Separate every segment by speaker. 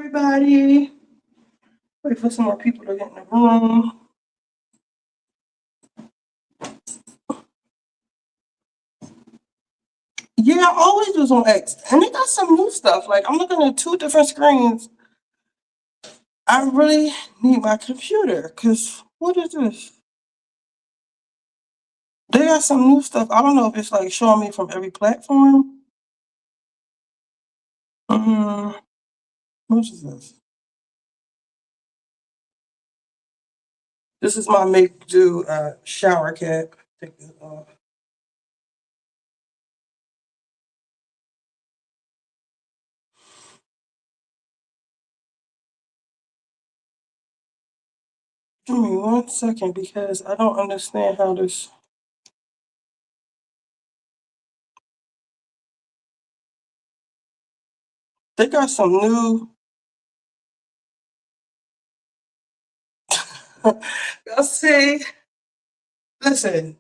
Speaker 1: everybody. Wait for some more people to get in the room. Yeah, I always was on X. And they got some new stuff. Like, I'm looking at two different screens. I really need my computer, because what is this? They got some new stuff. I don't know if it's like showing me from every platform. What is this? This is my make do shower cap. Take this off. Give me 1 second because I don't understand how this. They got some new. Y'all see, listen,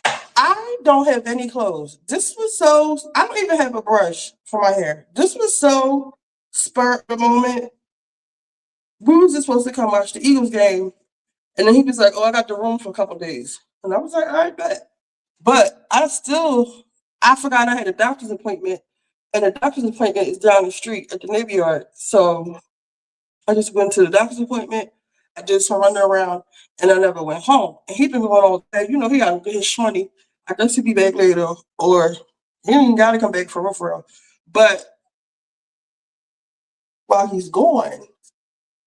Speaker 1: I don't have any clothes. This was so, I don't even have a brush for my hair. This was so spur of the moment. We was just supposed to come watch the Eagles game. And then he was like, oh, I got the room for a couple days. And I was like, all right, bet. But I forgot I had a doctor's appointment. And the doctor's appointment is down the street at the Navy Yard. So I just went to the doctor's appointment. I did some running around and I never went home. And he been going all day. You know, he got to get his money. I guess he'll be back later, or he ain't got to come back for real. But while he's gone,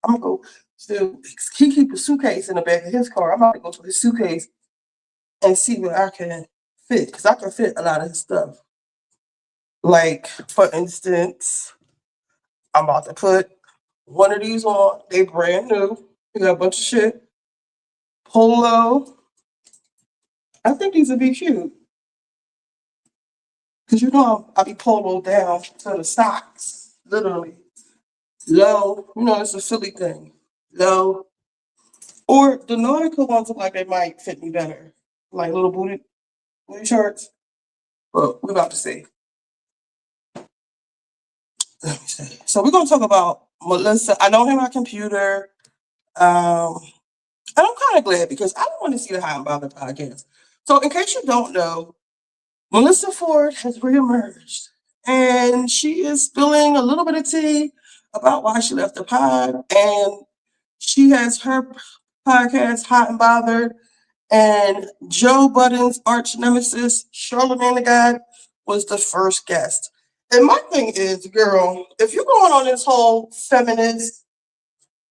Speaker 1: I'm going to go he keep a suitcase in the back of his car. I'm about to go to his suitcase and see what I can fit, because I can fit a lot of his stuff. Like, for instance, I'm about to put one of these on. They brand new. We got a bunch of shit. Polo. I think these would be cute. Because you know I'll be polo down to the socks. Literally. Low. You know, it's a silly thing. Low. Or the nautical ones look like they might fit me better. Like little booty shorts. But we're about to see. Let me see. So we're going to talk about Melyssa. I don't have my computer. And I'm kind of glad because I don't want to see the Hot and Bothered podcast. So in case you don't know, Melyssa Ford has reemerged. And she is spilling a little bit of tea about why she left the pod. And she has her podcast, Hot and Bothered. And Joe Budden's arch nemesis, Charlemagne the God, was the first guest. And my thing is, girl, if you're going on this whole feminist,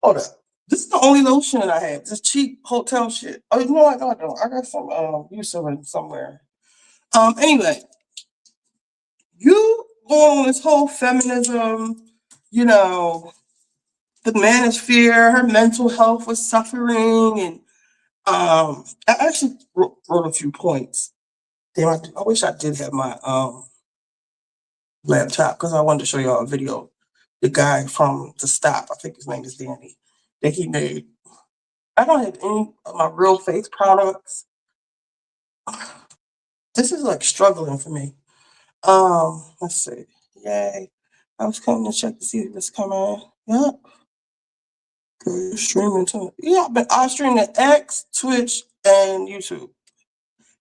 Speaker 1: hold up. This is the only lotion that I have. This cheap hotel shit. Oh, you know what? No, I don't. I got some Eucerin somewhere. Anyway, you going on this whole feminism, you know, the manosphere, her mental health was suffering, and I actually wrote a few points. Damn, I wish I did have my laptop because I wanted to show y'all a video. The guy from The Stop, I think his name is Danny, that he made. I don't have any of my real face products. This is like struggling for me. Let's see. Yay. I was coming to check to see if it's coming. Yep. Good. Streaming too. Yeah, but I stream at X, Twitch, and YouTube.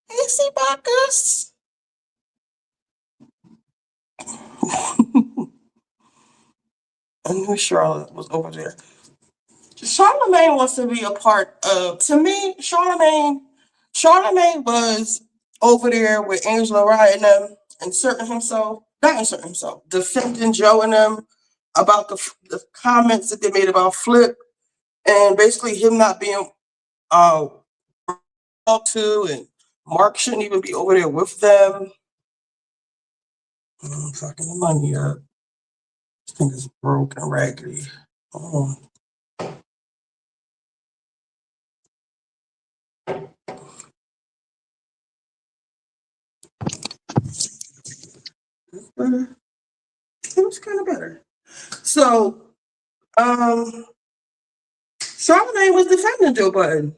Speaker 1: Hey, see Bacchus. I knew Charlotte was over there. Charlemagne wants to be a part of, to me, Charlemagne was over there with Angela Rye and them, defending Joe and them about the comments that they made about Flip, and basically him not being talked to, and Mark shouldn't even be over there with them. I'm fucking the money up. This thing is broke and raggedy. Oh. Better. It was kind of better. So, Charlemagne was defending Joe Budden.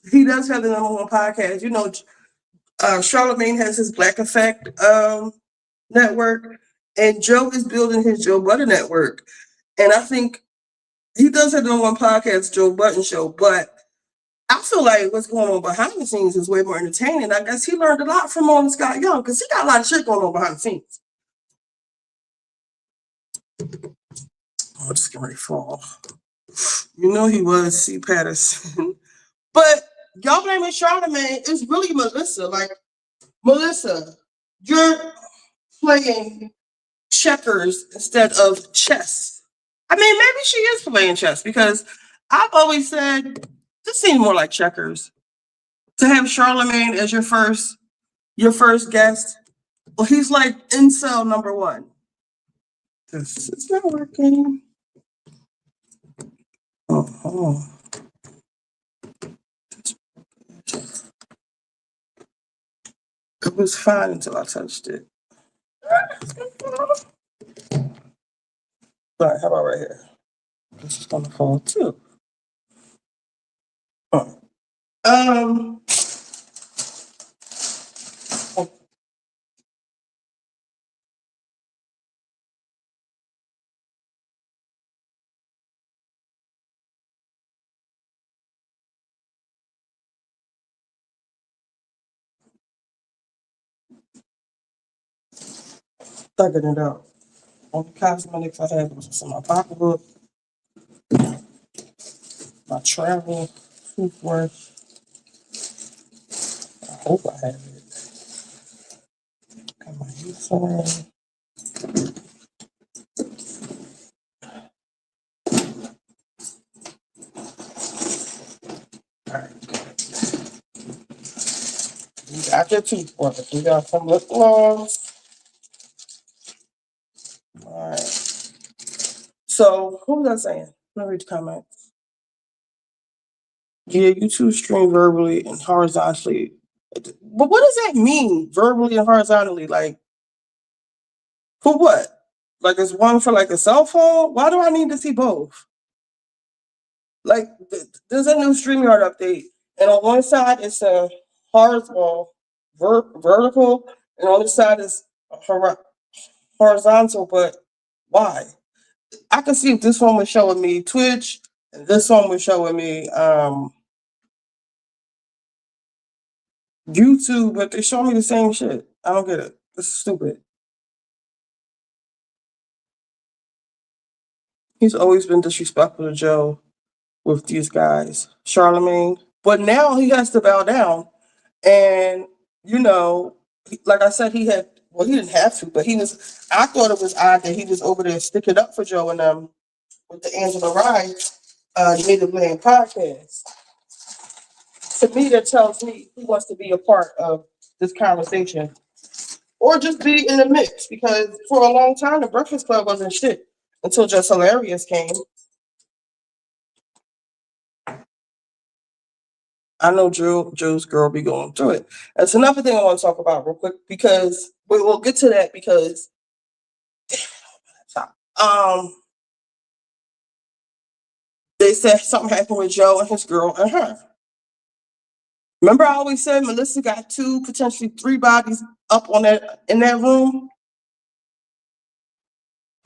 Speaker 1: He does have the number one podcast. You know, Charlemagne has his Black Effect network, and Joe is building his Joe Budden network. And I think he does it on one podcast, Joe Budden Show, but I feel like what's going on behind the scenes is way more entertaining. I guess he learned a lot from on Scott Young because he got a lot of shit going on behind the scenes. Oh, just get ready to fall. You know he was C. Patterson. But y'all blaming Charlemagne. It's really Melyssa. Like, Melyssa, you're playing checkers instead of chess. I mean, maybe she is playing chess because I've always said this seems more like checkers. To have Charlemagne as your first guest, well, he's like incel number one. This is not working. Oh. It was fine until I touched it. All right, how about right here? This is gonna fall too. Thugging it out. Only cosmetics I had was just in my pocketbook, my travel toothbrush. I hope I have it. Got my Eucerin. Alright. You got your toothbrush. You got some lip gloss. Alright. So, who was I saying? Let me read the comments. Yeah, YouTube stream verbally and horizontally. But what does that mean, verbally and horizontally? Like, for what? Like, is one for like a cell phone? Why do I need to see both? Like, there's a new StreamYard update, and on one side it's a horizontal, vertical, and on the side is horizontal. But why? I can see if this one was showing me Twitch, and this one was showing me YouTube, but they show me the same shit. I don't get it. This is stupid. He's always been disrespectful to Joe with these guys, Charlemagne. But now he has to bow down. And, you know, like I said, he didn't have to, but I thought it was odd that he was over there sticking up for Joe and with the Angela Rye Native Land podcast. To me, that tells me he wants to be a part of this conversation or just be in the mix, because for a long time, the Breakfast Club wasn't shit until Just Hilarious came. I know Joe's girl be going through it. That's another thing I want to talk about real quick, because we'll get to that, because they said something happened with Joe and his girl and her. Remember, I always said Melyssa got 2, potentially 3 bodies up in that room.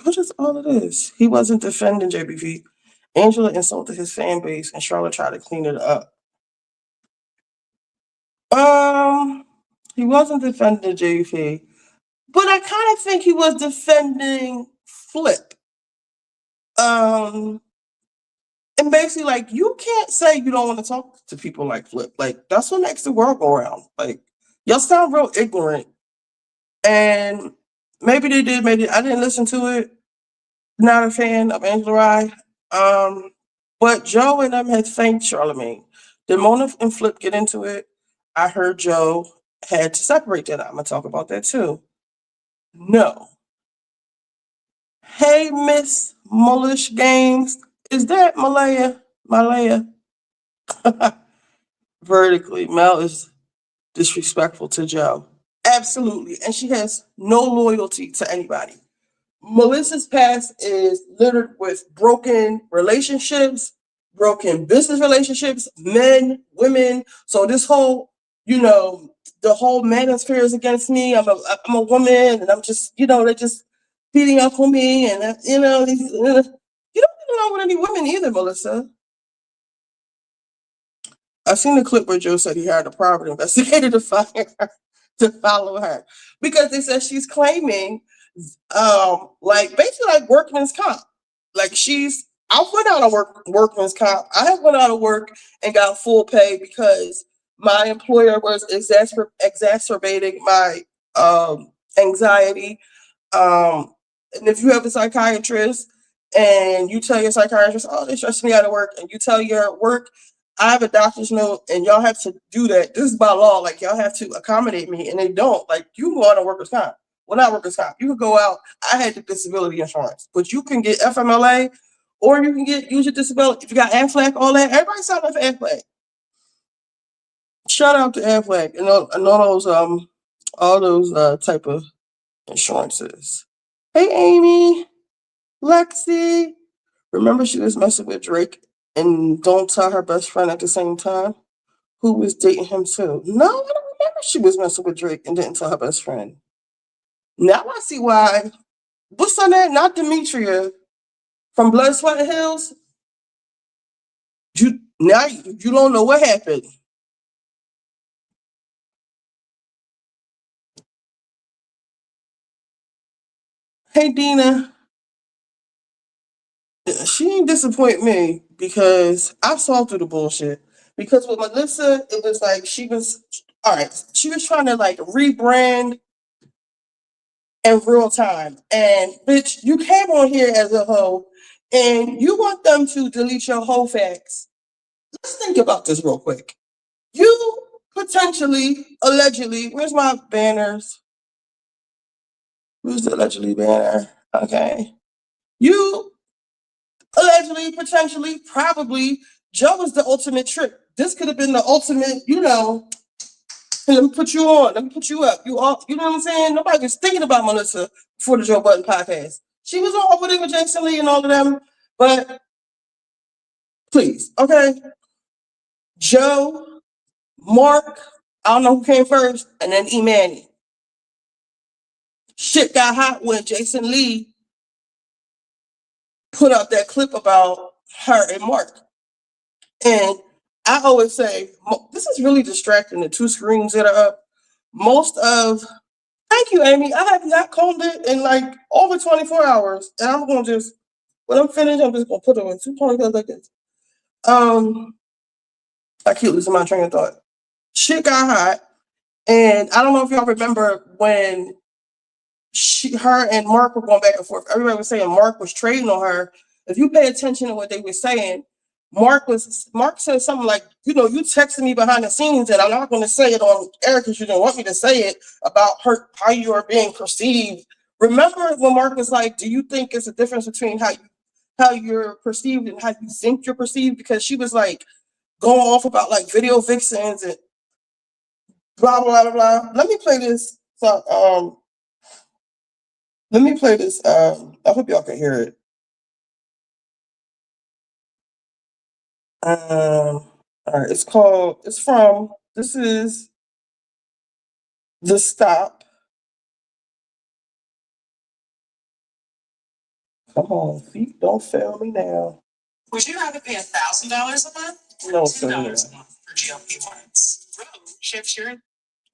Speaker 1: What is all of this? He wasn't defending JBV. Angela insulted his fan base, and Charlotte tried to clean it up. He wasn't defending JBV, but I kind of think he was defending Flip. And basically, like, you can't say you don't want to talk to people like Flip. Like, that's what makes the world go around. Like, y'all sound real ignorant. And maybe they did, maybe I didn't listen to it. Not a fan of Angela Rye. But Joe and them had thanked Charlemagne. Did Mona and Flip get into it? I heard Joe had to separate that. I'm gonna talk about that too. No. Hey, Miss Mullish Games. Is that Malaya? Vertically, Mel is disrespectful to Joe. Absolutely. And she has no loyalty to anybody. Melyssa's past is littered with broken relationships, broken business relationships, men, women. So this whole, the whole manosphere is against me. I'm a woman, and I'm just, they're just beating up on me, and along with any women either, Melyssa. I seen the clip where Joe said he hired a private investigator to fire her, to follow her, because they said she's claiming, like basically like workman's comp. Like I went out of workman's comp. I have went out of work and got full pay because my employer was exacerbating my anxiety. And if you have a psychiatrist and you tell your psychiatrist, "Oh, they stress me out of work," and you tell your work, "I have a doctor's note and y'all have to do that. This is by law. Like y'all have to accommodate me," and they don't. Like you can go out on workers' comp. Well, not workers' comp. You can go out. I had the disability insurance, but you can get FMLA, or you can use your disability. If you got AFLAC, all that, everybody sign up for AFLAC. Shout out to AFLAC and all those type of insurances. Hey, Amy, Lexi. Remember she was messing with Drake and don't tell her best friend at the same time, who was dating him too. No, I don't remember she was messing with Drake and didn't tell her best friend. Now I see why. What's her name? Not Demetria from Blood, Sweat, and Hills. You don't know what happened. Hey, Dina. She didn't disappoint me because I saw through the bullshit. Because with Melyssa, it was like she was trying to like rebrand in real time. And bitch, you came on here as a hoe and you want them to delete your whole facts. Let's think about this real quick. You potentially, allegedly, where's my banners? Who's the allegedly banner? Okay. You allegedly, potentially, probably, Joe was the ultimate trick. This could have been the ultimate, let me put you on, let me put you up. You know what I'm saying? Nobody was thinking about Melyssa before the Joe Budden podcast. She was on over there with Jason Lee and all of them, but please, okay? Joe, Mark, I don't know who came first, and then E-Manny. Shit got hot when Jason Lee put out that clip about her and Mark. And I always say, this is really distracting, the two screens that are up. Thank you, Amy. I have not combed it in like over 24 hours. And I'm going to when I'm finished, I'm just going to put it in 2 ponytails like this. I keep losing my train of thought. Shit got hot. And I don't know if y'all remember when her and Mark were going back and forth. Everybody was saying Mark was trading on her. If you pay attention to what they were saying, Mark said something like, you texted me behind the scenes, and I'm not going to say it on air because you didn't want me to say it, about how you are being perceived. Remember when Mark was like, do you think it's a difference between how you're perceived and how you think you're perceived? Because she was like going off about like video vixens and blah blah blah blah. Let me play this. I hope y'all can hear it. All right, this is The Stop. Come on, feet, don't fail me now. Would you rather pay $1,000 a month or $2 a month for GLP-1s? Bro, shift your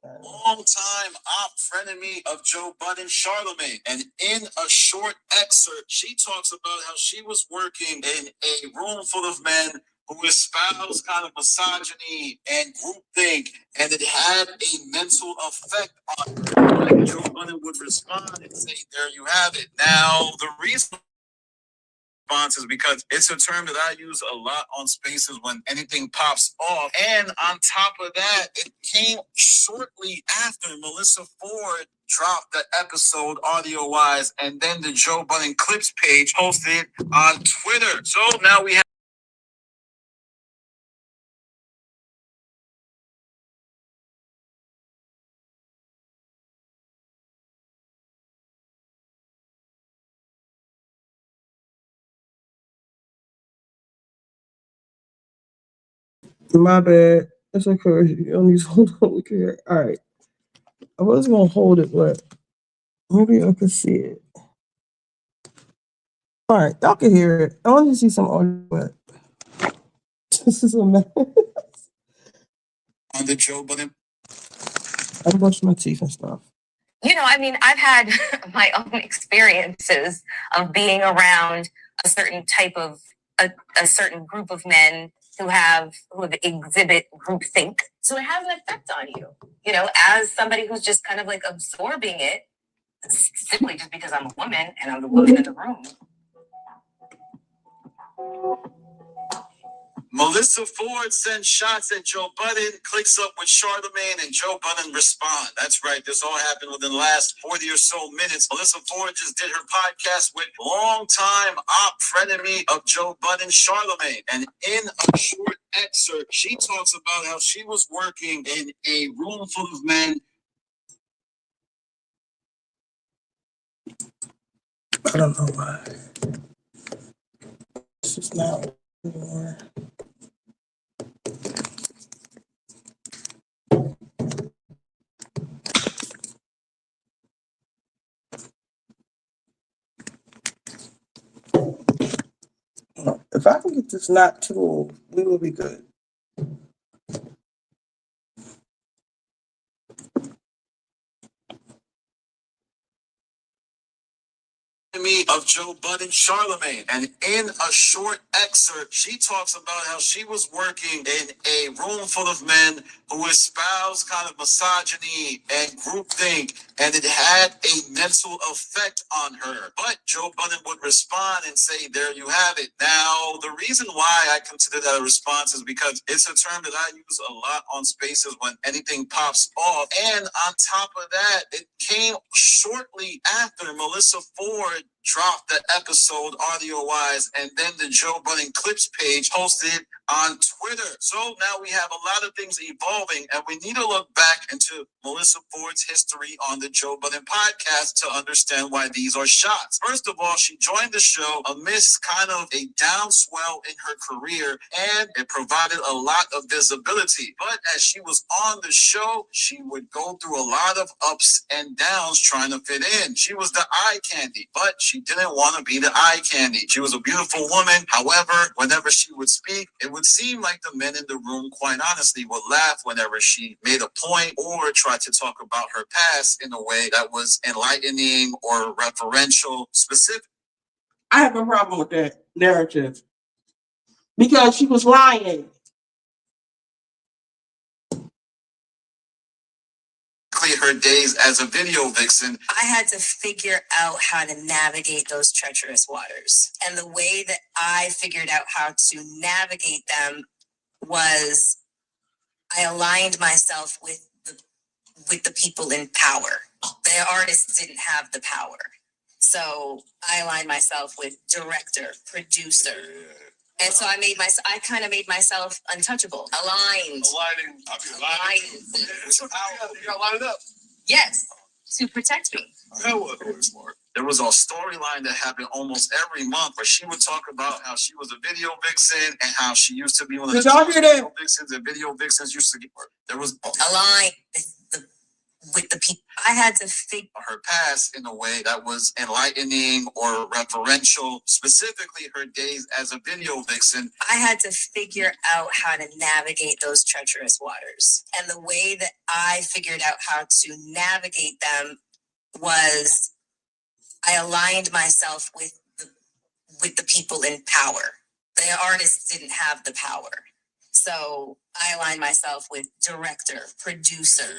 Speaker 2: Long-time frenemy of Joe Budden, Charlemagne. And in a short excerpt, she talks about how she was working in a room full of men who espoused kind of misogyny and groupthink, and it had a mental effect on her. Like Joe Budden would respond and say, there you have it. Now, the reason is because it's a term that I use a lot on spaces when anything pops off. And on top of that, it came shortly after Melyssa Ford dropped the episode audio-wise, and then the Joe Budden Clips page posted it on Twitter. So now we have
Speaker 1: My bad. That's okay. You don't need to hold on. Look here. All right. I was gonna hold it, but maybe I can see it. All right, y'all can hear it. I want you to see some audio. This is a mess.
Speaker 2: On the Joe Budden.
Speaker 1: I brush my teeth and stuff.
Speaker 3: You know, I mean, I've had my own experiences of being around a certain type of a certain group of men who exhibit groupthink. So it has an effect on you, you know, as somebody who's just kind of like absorbing it simply just because I'm a woman and I'm the woman in the room.
Speaker 2: Melyssa Ford sends shots at Joe Budden, clicks up with Charlemagne, and Joe Budden respond. That's right. This all happened within the last 40 or so minutes. Melyssa Ford just did her podcast with longtime frenemy of Joe Budden, Charlemagne. And in a short excerpt, she talks about how she was working in a room full of men.
Speaker 1: I don't know why. It's just not anymore. If I can get this not too old, we will be good.
Speaker 2: Of Joe Budden, Charlemagne. And in a short excerpt, she talks about how she was working in a room full of men who espouse kind of misogyny and groupthink, and it had a mental effect on her. But Joe Budden would respond and say, there you have it. Now, the reason why I consider that a response is because it's a term that I use a lot on Spaces when anything pops off. And on top of that, it came shortly after Melyssa Ford dropped the episode audio-wise, and then the Joe Budden Clips page posted on Twitter. So now we have a lot of things evolving, and we need to look back into Melyssa Ford's history on the Joe Budden podcast to understand why these are shots. First of all, she joined the show amidst kind of a downswell in her career, and it provided a lot of visibility. But as she was on the show, she would go through a lot of ups and downs trying to fit in. She was the eye candy, but she didn't want to be the eye candy. She was a beautiful woman. However, whenever she would speak, it would seem like the men in the room, quite honestly, would laugh whenever she made a point or tried to talk about her past in a way that was enlightening or referential, specific.
Speaker 1: I have a problem with that narrative because she was lying.
Speaker 2: Her days as a video vixen.
Speaker 3: I had to figure out how to navigate those treacherous waters. And the way that I figured out how to navigate them was I aligned myself with the people in power. The artists didn't have the power. So I aligned myself with director, producer. And so I kind of made myself untouchable, aligned.
Speaker 2: Aligning.
Speaker 3: Aligned.
Speaker 2: You got to line it up.
Speaker 3: Yes, to protect me.
Speaker 2: That was really smart. There was a storyline that happened almost every month where she would talk about how she was a video vixen and how she used to be one of the video vixens, and video vixens used to get work. There was
Speaker 3: aligned with the people. I had to figure
Speaker 2: her past in a way that was enlightening or referential, specifically her days as a video vixen.
Speaker 3: I had to figure out how to navigate those treacherous waters. And the way that I figured out how to navigate them was I aligned myself with the people in power. The artists didn't have the power. So I aligned myself with director, producer.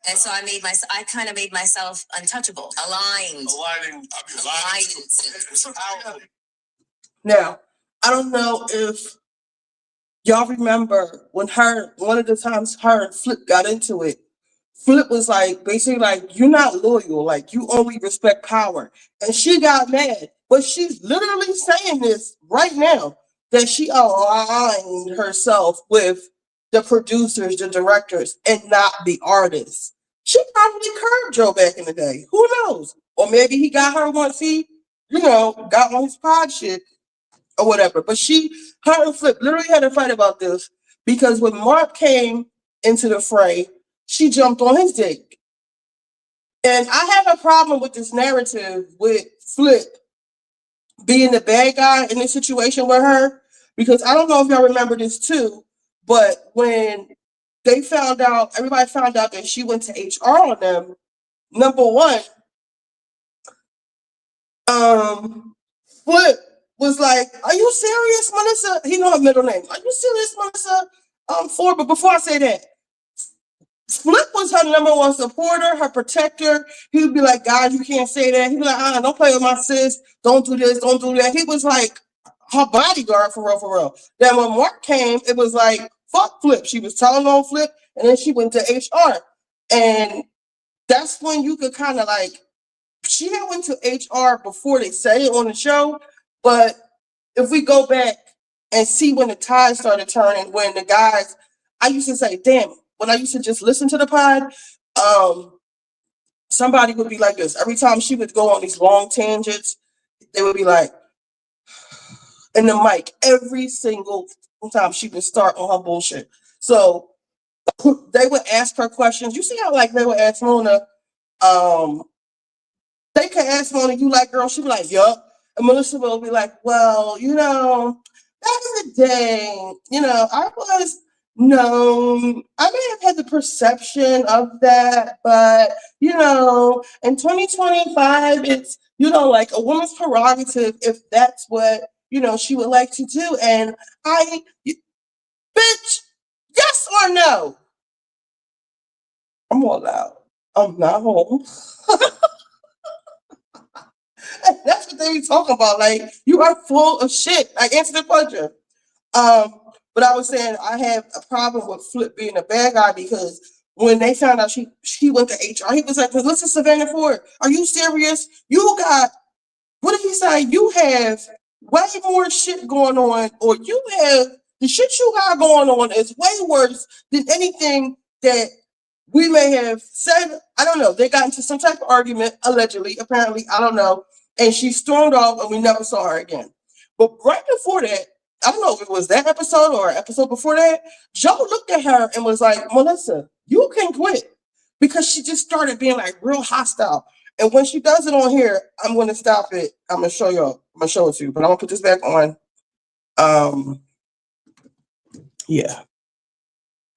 Speaker 3: And so I kind of made myself untouchable, aligned.
Speaker 2: Aligning.
Speaker 1: Now, I don't know if y'all remember when one of the times her and Flip got into it. Flip was like, basically like, you're not loyal, like you only respect power. And she got mad, but she's literally saying this right now, that she aligned herself with the producers, the directors, and not the artists. She probably curbed Joe back in the day. Who knows? Or maybe he got her once he, got on his pod shit or whatever. But her and Flip literally had a fight about this because when Mark came into the fray, she jumped on his dick. And I have a problem with this narrative with Flip being the bad guy in this situation with her, because I don't know if y'all remember this too, but when everybody found out that she went to HR on them, number one, Flip was like, "Are you serious, Melyssa?" He know her middle name. "Are you serious, Melyssa?" Ford. But before I say that, Flip was her number one supporter, her protector. He would be like, "God, you can't say that." He'd be like, "Don't play with my sis. Don't do this. Don't do that." He was like her bodyguard for real, for real. Then when Mark came, it was like, fuck Flip. She was telling on Flip, and then she went to HR. And that's when you could kind of like, she had went to HR before they said it on the show, but if we go back and see when the tide started turning, when the guys, I used to say, damn, when I used to just listen to the pod, somebody would be like this. Every time she would go on these long tangents, they would be like, in the mic, every single time she would start on her bullshit. So they would ask her questions. You see how like they would ask Mona, they could ask Mona, "You like girls?" She'd be like, "Yup." And Melyssa will be like, "Well, back in the day, I was known. I may have had the perception of that, but, in 2025, it's, like a woman's prerogative if that's what, she would like to do. And bitch, yes or no?" I'm all out. I'm not home. That's what they be talking about. Like, you are full of shit. Like, answer the question. But I was saying I have a problem with Flip being a bad guy because when they found out she went to HR, he was like, "Listen, Savannah Ford, are you serious? You got, what did he say? You have way more shit going on, or you have, the shit you got going on is way worse than anything that we may have said." I don't know. They got into some type of argument, allegedly, apparently, I don't know. And she stormed off and we never saw her again. But right before that, I don't know if it was that episode or an episode before that, Joe looked at her and was like, "Melyssa, you can quit." Because she just started being like real hostile. And when she does it on here, I'm going to stop it. I'm going to show y'all. I'm going to show it to you. But I'm going to put this back on. Yeah.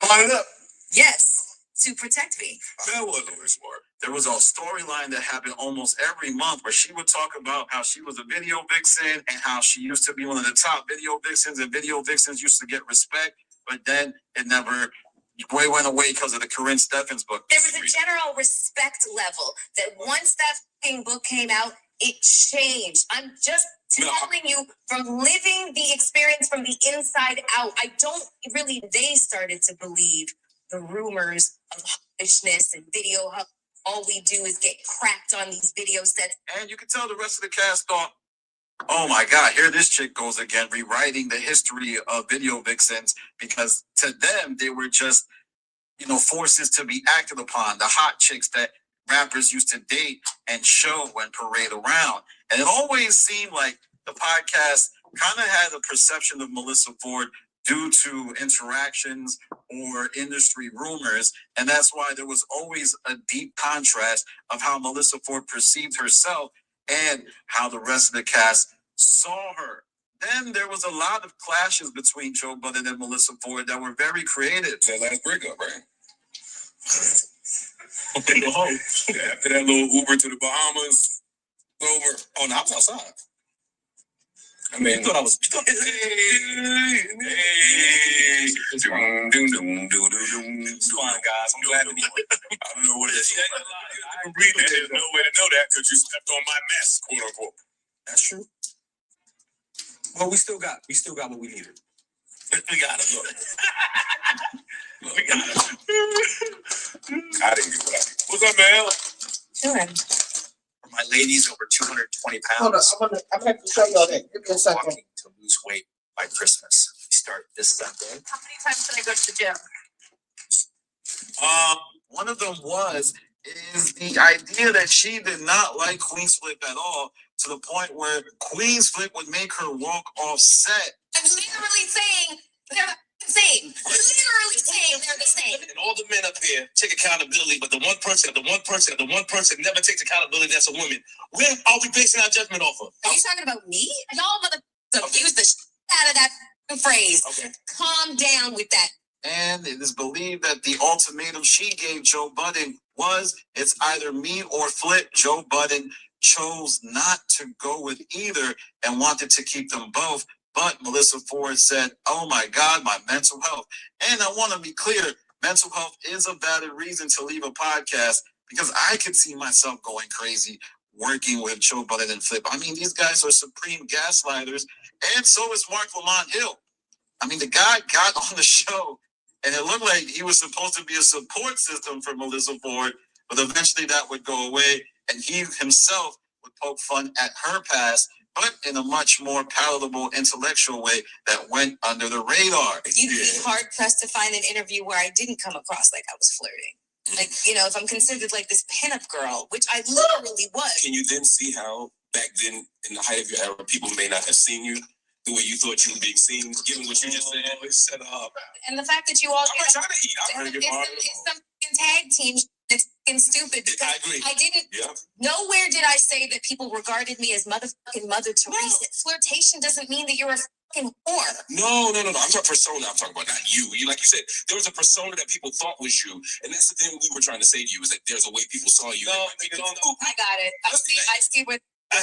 Speaker 2: Line it up.
Speaker 3: Yes, to protect me.
Speaker 2: That wasn't very smart. There was a storyline that happened almost every month where she would talk about how she was a video vixen and how she used to be one of the top video vixens, and video vixens used to get respect, but then it never went away because of the Corinne Steffens book.
Speaker 3: There was a general respect level that once that fucking book came out, it changed. I'm just telling you from living the experience from the inside out. They started to believe the rumors of hushness and video. All we do is get cracked on these video sets.
Speaker 2: And you can tell the rest of the cast thought, "Oh my God, here this chick goes again, rewriting the history of video vixens," because to them, they were just, forces to be acted upon, the hot chicks that rappers used to date and show and parade around. And it always seemed like the podcast kind of had a perception of Melyssa Ford due to interactions or industry rumors. And that's why there was always a deep contrast of how Melyssa Ford perceived herself and how the rest of the cast saw her. Then there was a lot of clashes between Joe Budden and Melyssa Ford that were very creative. That last breakup, right? Yeah, after that little Uber to the Bahamas, over. Oh, no, I was outside. I mean, you thought I was. Hey. Come on, guys. I'm glad to be here. I don't know what it is. There's no way to know that because you stepped on my mess, quote unquote. That's true. Well, we still got what we needed. We got it. Look. We got it. I didn't get what I did. What's up, man?
Speaker 3: Doing.
Speaker 2: My lady's over 220 pounds.
Speaker 1: Hold on, I'm going to show y'all that. Give me a second.
Speaker 2: Walking to lose weight by Christmas. We start this Sunday.
Speaker 3: How many times did I go to the gym?
Speaker 2: One of them is the idea that she did not like Queen's Flip at all, to the point where Queen's Flip would make her walk off set.
Speaker 3: I'm literally saying that same. Literally same. They're the same.
Speaker 2: And all the men up here take accountability, but the one person never takes accountability. That's a woman. Where are we basing our judgment off of?
Speaker 3: Are you talking about me? Y'all motherfuckers abuse the shit out of that phrase.
Speaker 2: Okay.
Speaker 3: Calm down with that.
Speaker 2: And it is believed that the ultimatum she gave Joe Budden was, it's either me or flip. Joe Budden chose not to go with either and wanted to keep them both. But Melyssa Ford said, oh my God, my mental health. And I want to be clear, mental health is a valid reason to leave a podcast, because I could see myself going crazy working with Joe Budden and Flip. I mean, these guys are supreme gaslighters, and so is Mark Lamont Hill. I mean, the guy got on the show, and it looked like he was supposed to be a support system for Melyssa Ford, but eventually that would go away, and he himself would poke fun at her past, but in a much more palatable, intellectual way that went under the radar.
Speaker 3: You'd be hard pressed to find an interview where I didn't come across like I was flirting. Like, you know, if I'm considered like this pinup girl, which I literally was.
Speaker 2: Can you then see how back then, in the height of your era, people may not have seen you the way you thought you were being seen, given what you just said? Set up.
Speaker 3: And the fact that you all
Speaker 2: I'm not trying to eat. I'm trying to get
Speaker 3: it's some tag team. It's fucking stupid. Because
Speaker 2: I agree.
Speaker 3: I didn't.
Speaker 2: Yeah.
Speaker 3: Nowhere did I say that people regarded me as motherfucking Mother Teresa. No. Flirtation doesn't mean that you're a fucking whore.
Speaker 2: No. I'm talking persona. I'm talking about not you. Like you said, there was a persona that people thought was you, and that's the thing we were trying to say to you, is that there's a way people saw you.
Speaker 3: No, I got it. I see where I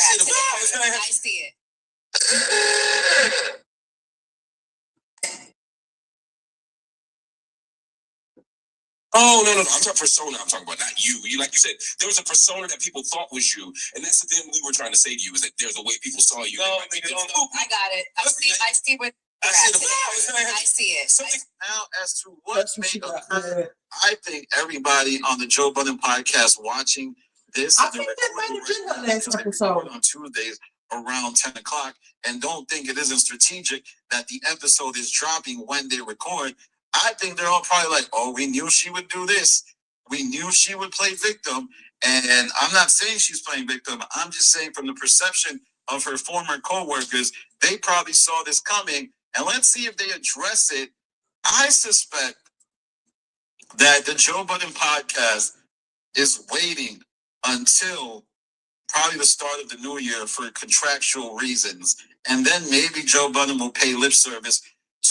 Speaker 3: see it.
Speaker 2: Oh, no. I'm talking persona. I'm talking about not you. Like you said, there was a persona that people thought was you, and that's the thing we were trying to say to you, is that there's a way people saw you.
Speaker 3: No, I got it. I see where I see it.
Speaker 2: Now, as to what may occur, I think everybody on the Joe Budden podcast watching this,
Speaker 1: I think that might have been the last episode
Speaker 2: on Tuesdays around 10 o'clock, and don't think it isn't strategic that the episode is dropping when they record. I think they're all probably like, oh, we knew she would do this. We knew she would play victim. And I'm not saying she's playing victim. I'm just saying, from the perception of her former co-workers, they probably saw this coming. And let's see if they address it. I suspect that the Joe Budden podcast is waiting until probably the start of the new year for contractual reasons. And then maybe Joe Budden will pay lip service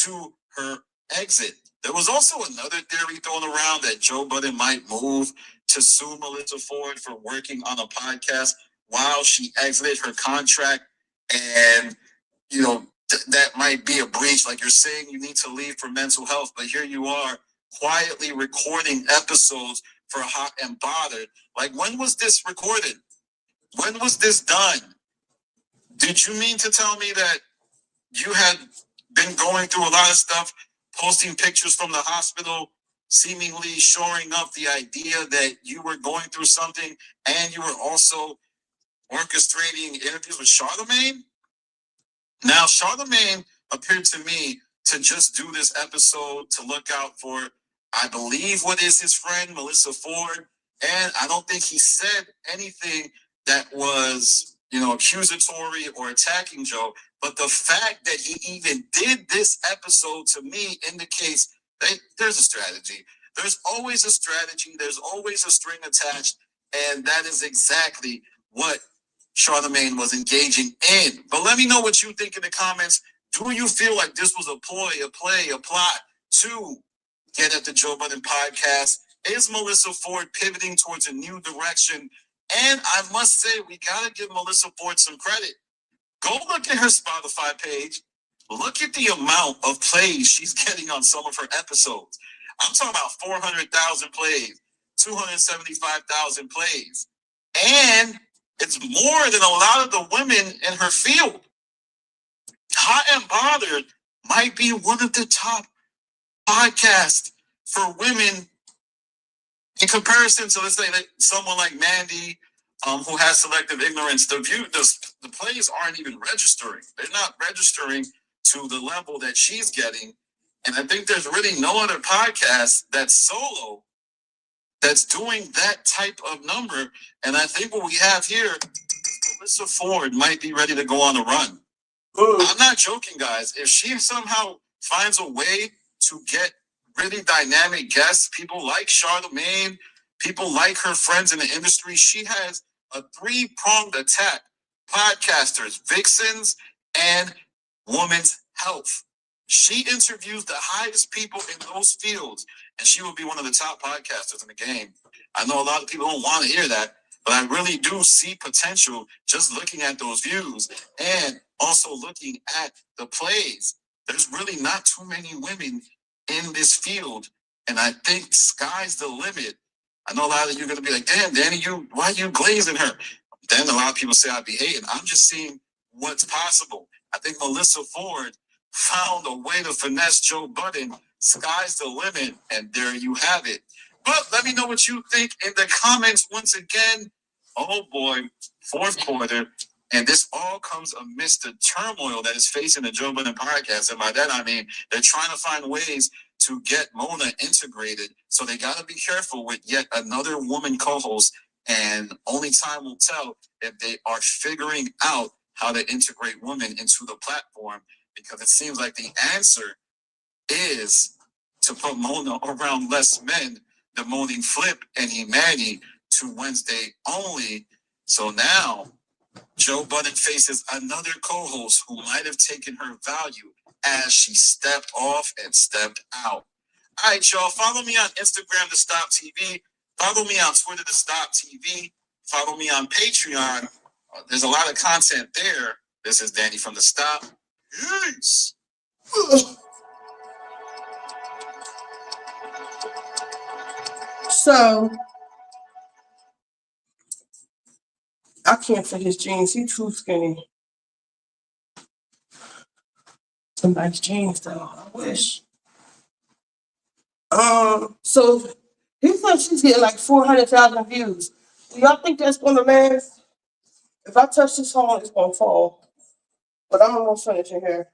Speaker 2: to her exit. There was also another theory thrown around that Joe Budden might move to sue Melyssa Ford for working on a podcast while she exited her contract. And, you know, that might be a breach. Like you're saying, you need to leave for mental health, but here you are quietly recording episodes for Hot and Bothered. Like, when was this recorded? When was this done? Did you mean to tell me that you had been going through a lot of stuff, posting pictures from the hospital, seemingly shoring up the idea that you were going through something, and you were also orchestrating interviews with Charlemagne? Now, Charlemagne appeared to me to just do this episode to look out for, I believe, what is his friend, Melyssa Ford. And I don't think he said anything that was, you know, accusatory or attacking Joe. But the fact that he even did this episode, to me, indicates that there's a strategy. There's always a strategy. There's always a string attached. And that is exactly what Charlemagne was engaging in. But let me know what you think in the comments. Do you feel like this was a ploy, a play, a plot to get at the Joe Budden podcast? Is Melyssa Ford pivoting towards a new direction? And I must say, we got to give Melyssa Ford some credit. Go look at her Spotify page. Look at the amount of plays she's getting on some of her episodes. I'm talking about 400,000 plays, 275,000 plays. And it's more than a lot of the women in her field. Hot and Bothered might be one of the top podcasts for women in comparison to, let's say, that someone like Mandy, who has selective ignorance. The plays aren't even registering. They're not registering to the level that she's getting. And I think there's really no other podcast that's solo that's doing that type of number. And I think what we have here, Melyssa Ford might be ready to go on a run. I'm not joking, guys. If she somehow finds a way to get really dynamic guests, people like Charlemagne, people like her friends in the industry. She has a three-pronged attack: podcasters, vixens, and women's health. She interviews the highest people in those fields, and she will be one of the top podcasters in the game. I know a lot of people don't want to hear that, but I really do see potential just looking at those views and also looking at the plays. There's really not too many women in this field, and I think sky's the limit. I know a lot of you are going to be like, damn, Danny, why are you glazing her? Then a lot of people say I'd be hating. I'm just seeing what's possible. I think Melyssa Ford found a way to finesse Joe Budden. Sky's the limit, and there you have it. But let me know what you think in the comments once again. Oh boy, fourth quarter. And this all comes amidst the turmoil that is facing the Joe Budden podcast. And by that, I mean, they're trying to find ways to get Mona integrated. So they got to be careful with yet another woman co-host. And only time will tell if they are figuring out how to integrate women into the platform, because it seems like the answer is to put Mona around less men, the Moaning Flip and Imani to Wednesday only. So now Joe Budden faces another co-host who might have taken her value as she stepped off and stepped out. All right, y'all. Follow me on Instagram, The Stop TV. Follow me on Twitter, The Stop TV. Follow me on Patreon. There's a lot of content there. This is Danny from The Stop. Peace.
Speaker 1: So I can't fit his jeans. He's too skinny. Some nice jeans though. I wish. So he said she's getting like 400,000 views. Do y'all think that's gonna last? If I touch this horn, it's gonna fall. But I'm gonna finish it here.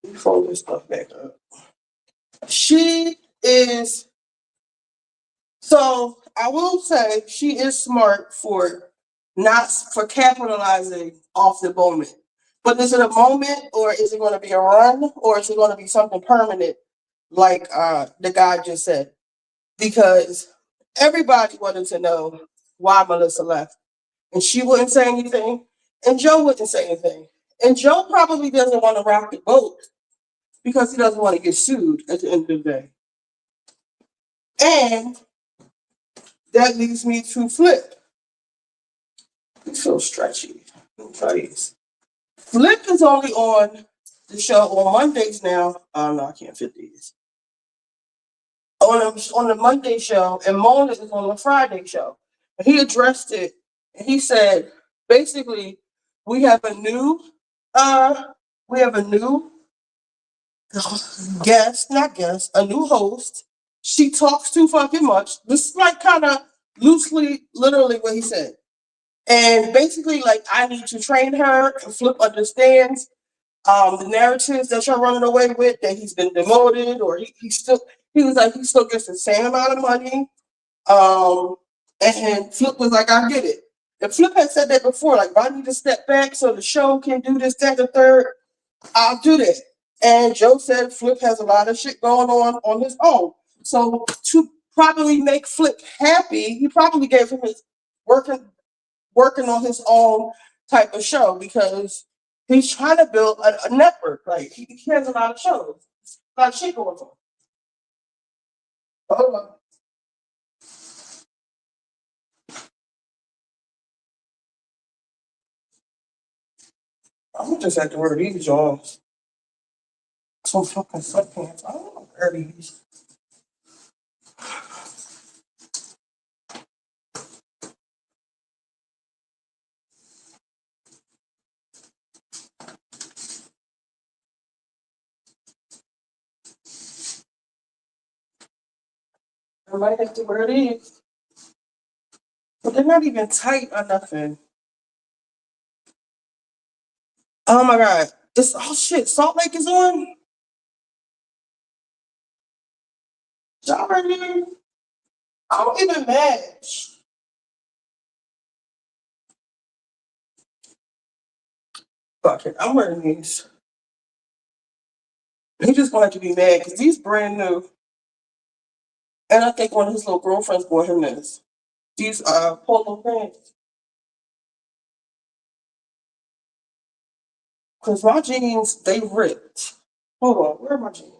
Speaker 1: Let me fold this stuff back up. She is. So I will say she is smart for not for capitalizing off the moment. But is it a moment, or is it going to be a run, or is it going to be something permanent, like the guy just said? Because everybody wanted to know why Melyssa left, and she wouldn't say anything, and Joe wouldn't say anything, and Joe probably doesn't want to rock the boat because he doesn't want to get sued at the end of the day. And that leads me to Flip. It's so stretchy. Let me try these. Flip is only on the show on Mondays now. Oh no, I can't fit these. On the Monday show, and Mona is on the Friday show. And he addressed it, and he said, basically, we have a new a new host. She talks too fucking much. This is like kind of loosely, literally what he said. And basically, like, I need to train her, and Flip understands the narratives that you're running away with, that he's been demoted, or he still gets the same amount of money. And Flip was like, I get it. And Flip had said that before, like, if I need to step back so the show can do this, that, the third, I'll do that. And Joe said Flip has a lot of shit going on his own. So to probably make Flip happy, he probably gave him his working on his own type of show, because he's trying to build a network. Like, he has a lot of shows, a lot of shit going on. Hold on. I'm gonna just have to wear these, y'all. Some fucking sweatpants. I don't know where these. I might have to wear these. But they're not even tight or nothing. Oh my god. Shit. Salt Lake is on. Y'all ready? I don't even match. Fuck it. I'm wearing these. He just gonna have to be mad because he's brand new. And I think one of his little girlfriends bought him this. These polo pants. Because my jeans, they ripped. Hold on, where are my jeans?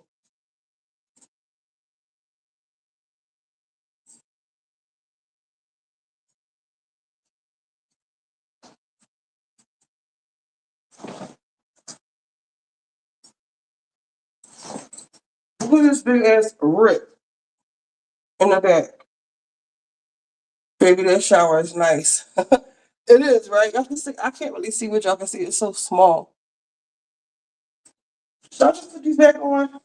Speaker 1: Look at this big ass rip in the back. Baby, that shower is nice. It is, right? Y'all can see, I can't really see what y'all can see. It's so small. Should I just put these back on?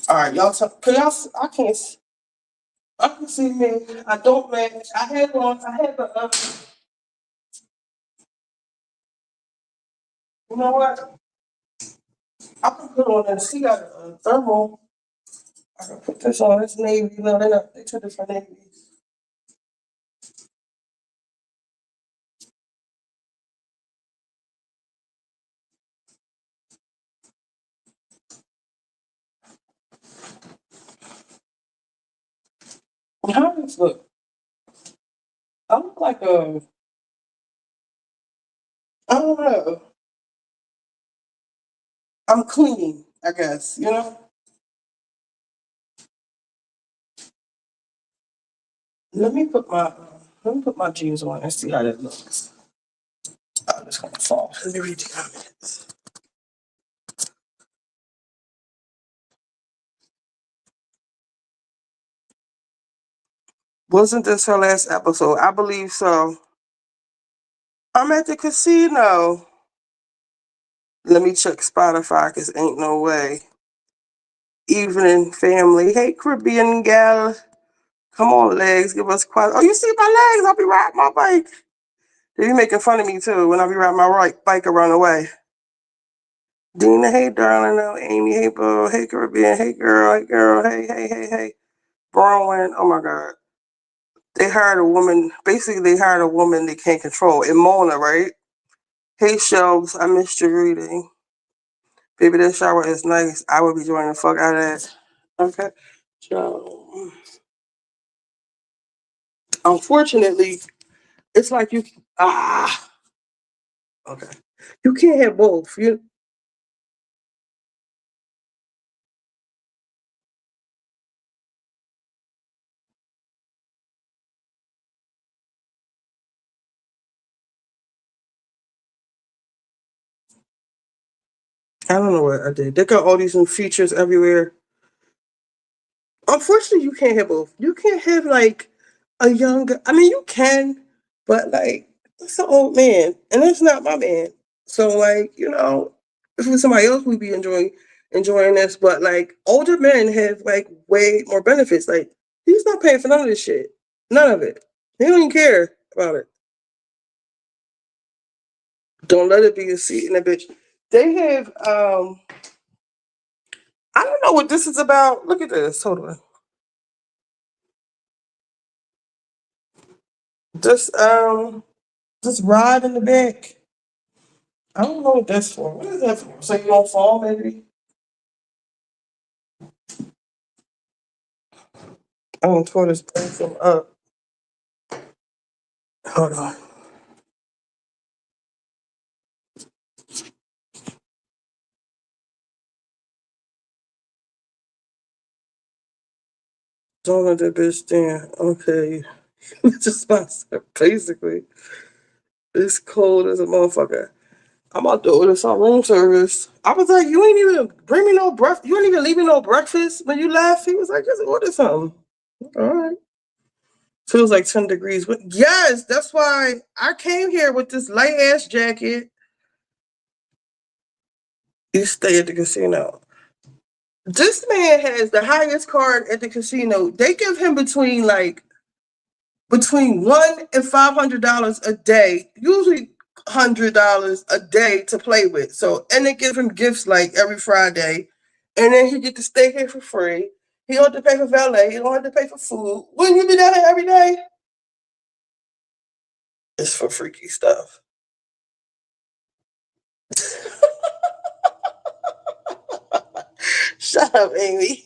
Speaker 1: All right, y'all. Can y'all? I can't. I can see me. I don't match. I had one. I had the. You know what? I can put on and see got a thermal. I can put this on. It's navy. No, they're not. They two different navies. How does this look? I look like a. I don't know. I'm clean, I guess. You know. Let me put my jeans on and see how that looks. I'm just gonna fall. Let me read the comments. Wasn't this her last episode? I believe so. I'm at the casino. Let me check Spotify because ain't no way. Evening family. Hey, Caribbean gal. Come on, legs. Give us quiet. Oh, you see my legs? I'll be riding my bike. They be making fun of me too when I be riding my bike around the way. Dina, hey, darling. No, Amy, hey, boo. Hey, Caribbean. Hey, girl. Hey, girl. Hey, hey, hey, hey. Bronwyn. Oh, my God. They hired a woman. Basically, they hired a woman they can't control. And Mona, right? Hey, Shelves. I missed your reading. Baby, that shower is nice. I would be joining the fuck out of that. Okay. So, unfortunately, it's like you okay. You can't have both. I don't know what I did. They got all these new features everywhere. Unfortunately, you can't have both. You can't have like a younger. I mean, you can, but like it's an old man, and that's not my man. So like if it was somebody else, we'd be enjoying this. But like older men have like way more benefits. Like he's not paying for none of this shit. None of it. He don't even care about it. Don't let it be a seat in a bitch. They have I don't know what this is about. Look at this. Hold on. Just ride in the back. I don't know what that's for. What is that for? So you don't fall, maybe? I'm gonna tore this thing up. Hold on. Don't let that bitch stand. Okay. Just myself, basically. It's cold as a motherfucker. I'm about to order some room service. I was like, you ain't even bring me no breakfast. You ain't even leave me no breakfast when you left. He was like, just order something. All right. Feels like 10 degrees. But yes, that's why I came here with this light ass jacket. You stay at the casino. This man has the highest card at the casino. They give him between $100 and $500 a day, usually $100 a day to play with. So, and they give him gifts like every Friday, and then he get to stay here for free. He don't have to pay for valet. He don't have to pay for food. Wouldn't you be down here every day? It's for freaky stuff. Shut up, Amy.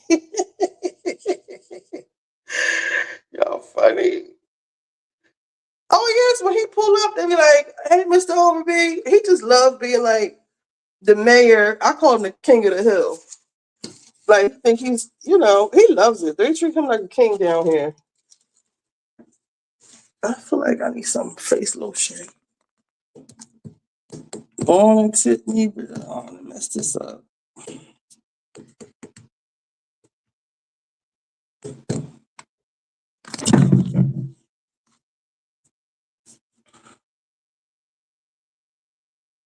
Speaker 1: Y'all funny. Oh yes, when he pull up, they be like, "Hey, Mr. Overby." He just loved being like the mayor. I call him the king of the hill. Like, I think he's, he loves it. They treat him like a king down here. I feel like I need some face lotion. On and tip me, but I don't want to mess this up.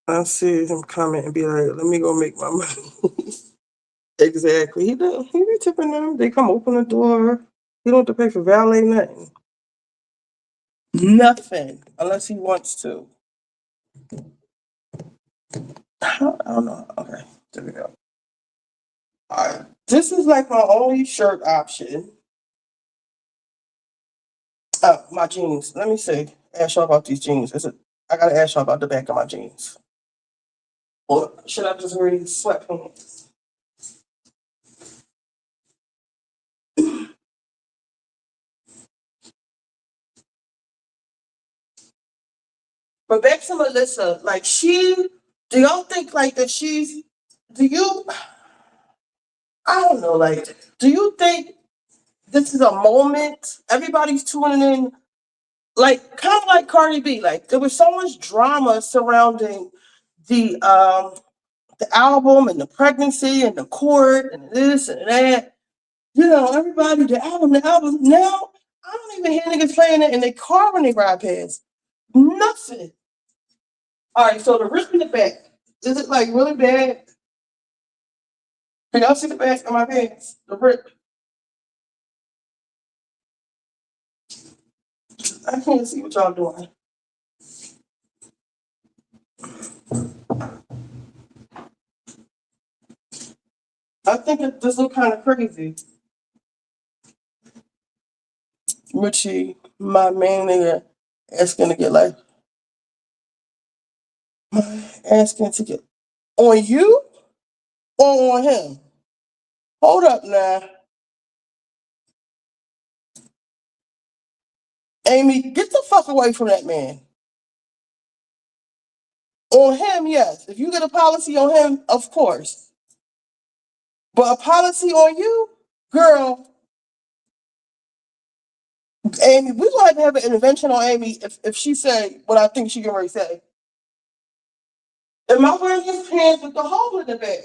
Speaker 1: I see him comment and be like, "Let me go make my money." Exactly. He do. He be tipping them. They come open the door. He don't have to pay for valet, nothing. Nothing. Unless he wants to. I don't know. Okay. There we go. Alright. This is like my only shirt option. My jeans. Let me see. Ask y'all about these jeans. I gotta ask y'all about the back of my jeans. Or should I just wear these sweatpants? But back to Melyssa, like do y'all think like that do you, I don't know, like, do you think this is a moment? Everybody's tuning in, like, kind of like Cardi B, like, there was so much drama surrounding the album and the pregnancy and the court and this and that. Everybody, the album. Now, I don't even hear niggas playing it in their car when they ride past. Nothing. All right, so the rip in the back, is it like really bad? Can y'all see the back of my pants? The rip. I can't see what y'all doing. I think this look kind of crazy. Richie, my main nigga, asking to get like, asking to get on you or on him? Hold up now. Amy, get the fuck away from that man. On him, yes. If you get a policy on him, of course. But a policy on you, girl, Amy, we're gonna have an intervention on Amy if she say what I think she can really say. Am I wearing his pants with the hole in the back?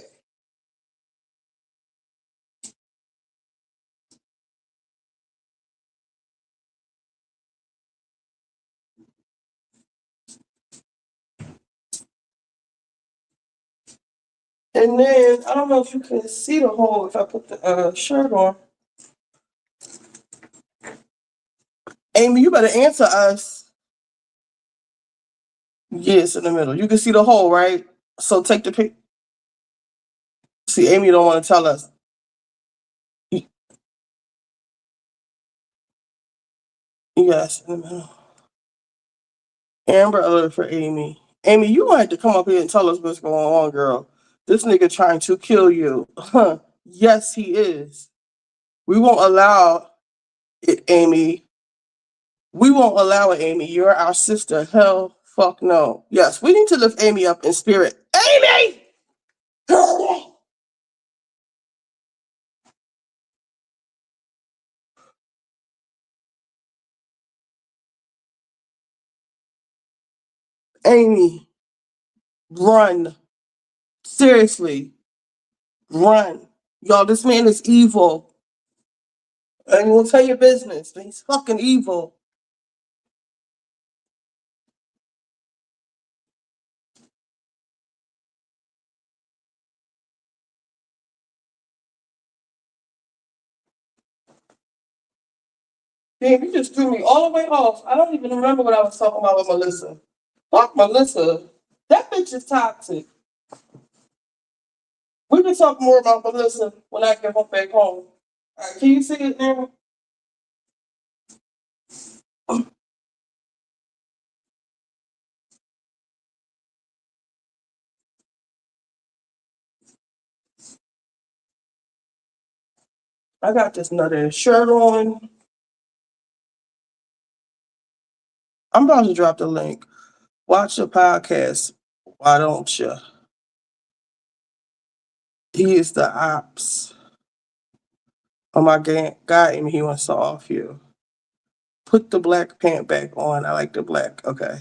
Speaker 1: And then I don't know if you can see the hole if I put the shirt on. Amy, you better answer us. Yes, in the middle. You can see the hole, right? So take the pic. See, Amy don't want to tell us. Yes, in the middle. Amber alert for Amy. Amy, you gonna have to come up here and tell us what's going on, girl. This nigga trying to kill you. Yes, he is. We won't allow it, Amy. We won't allow it, Amy. You're our sister. Hell, fuck no. Yes, we need to lift Amy up in spirit. Amy! Amy, run. Seriously, run. Y'all, this man is evil. And we'll tell your business, but he's fucking evil. Damn, you just threw me all the way off. I don't even remember what I was talking about with Melyssa. Fuck Melyssa. That bitch is toxic. We can talk more about Melyssa when I get back home. All right, can you see it now? I got this nutty shirt on. I'm about to drop the link. Watch the podcast. Why don't you? He is the ops. Oh my God, Amy, he wants to off you. Put the black pant back on. I like the black. Okay.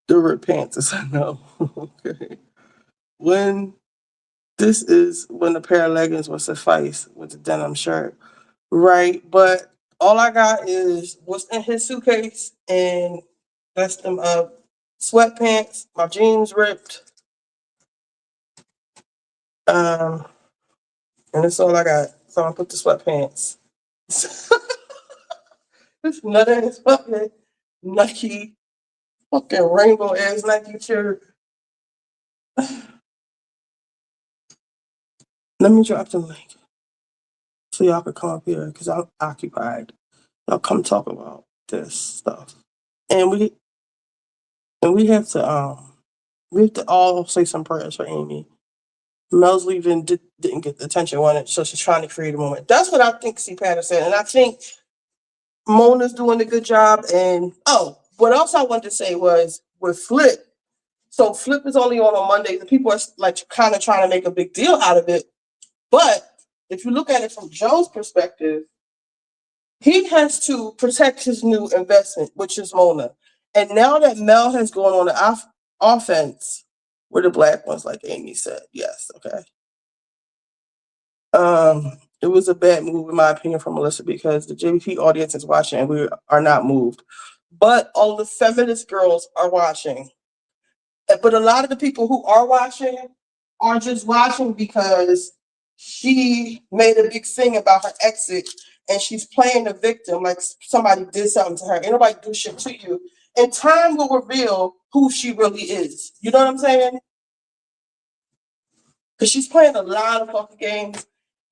Speaker 1: The red pants is a no. Okay. When this is when a pair of leggings would suffice with the denim shirt. Right. But all I got is what's in his suitcase and that's them sweatpants, my jeans ripped. And that's all I got. So I put the sweatpants. This nut ass fucking Nike, fucking rainbow ass Nike shirt. Let me drop the link so y'all can come up here because I'm occupied. Y'all come talk about this stuff, and we have to all say some prayers for Amy. Mel's leaving didn't get the attention wanted, so she's trying to create a moment. That's what I think C. Patterson, and I think Mona's doing a good job. And what else I wanted to say was with Flip. So Flip is only on Mondays, and people are like kind of trying to make a big deal out of it. But if you look at it from Joe's perspective, he has to protect his new investment, which is Mona. And now that Mel has gone on the offense, we're the black ones, like Amy said. Yes, okay. It was a bad move, in my opinion, from Melyssa because the JVP audience is watching and we are not moved. But all the feminist girls are watching. But a lot of the people who are watching are just watching because she made a big thing about her exit and she's playing the victim like somebody did something to her. Ain't nobody do shit to you. And time will reveal who she really is. You know what I'm saying? Because she's playing a lot of fucking games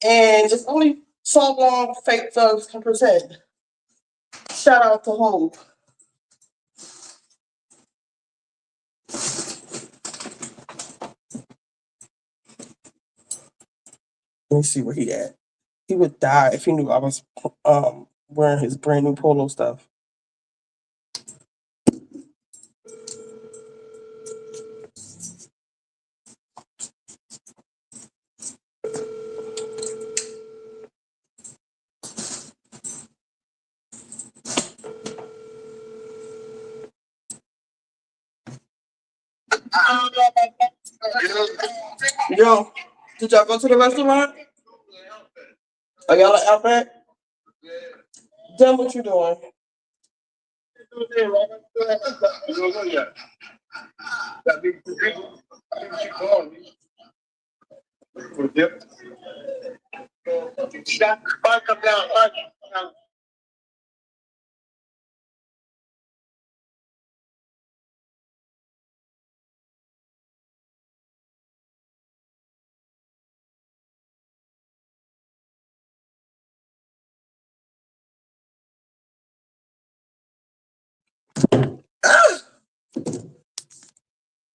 Speaker 1: and it's only so long fake thugs can present. Shout out to Hope. Let me see where he at. He would die if he knew I was wearing his brand new polo stuff. Yo, did y'all go to the restaurant? Are y'all at Outback? Then what you doing?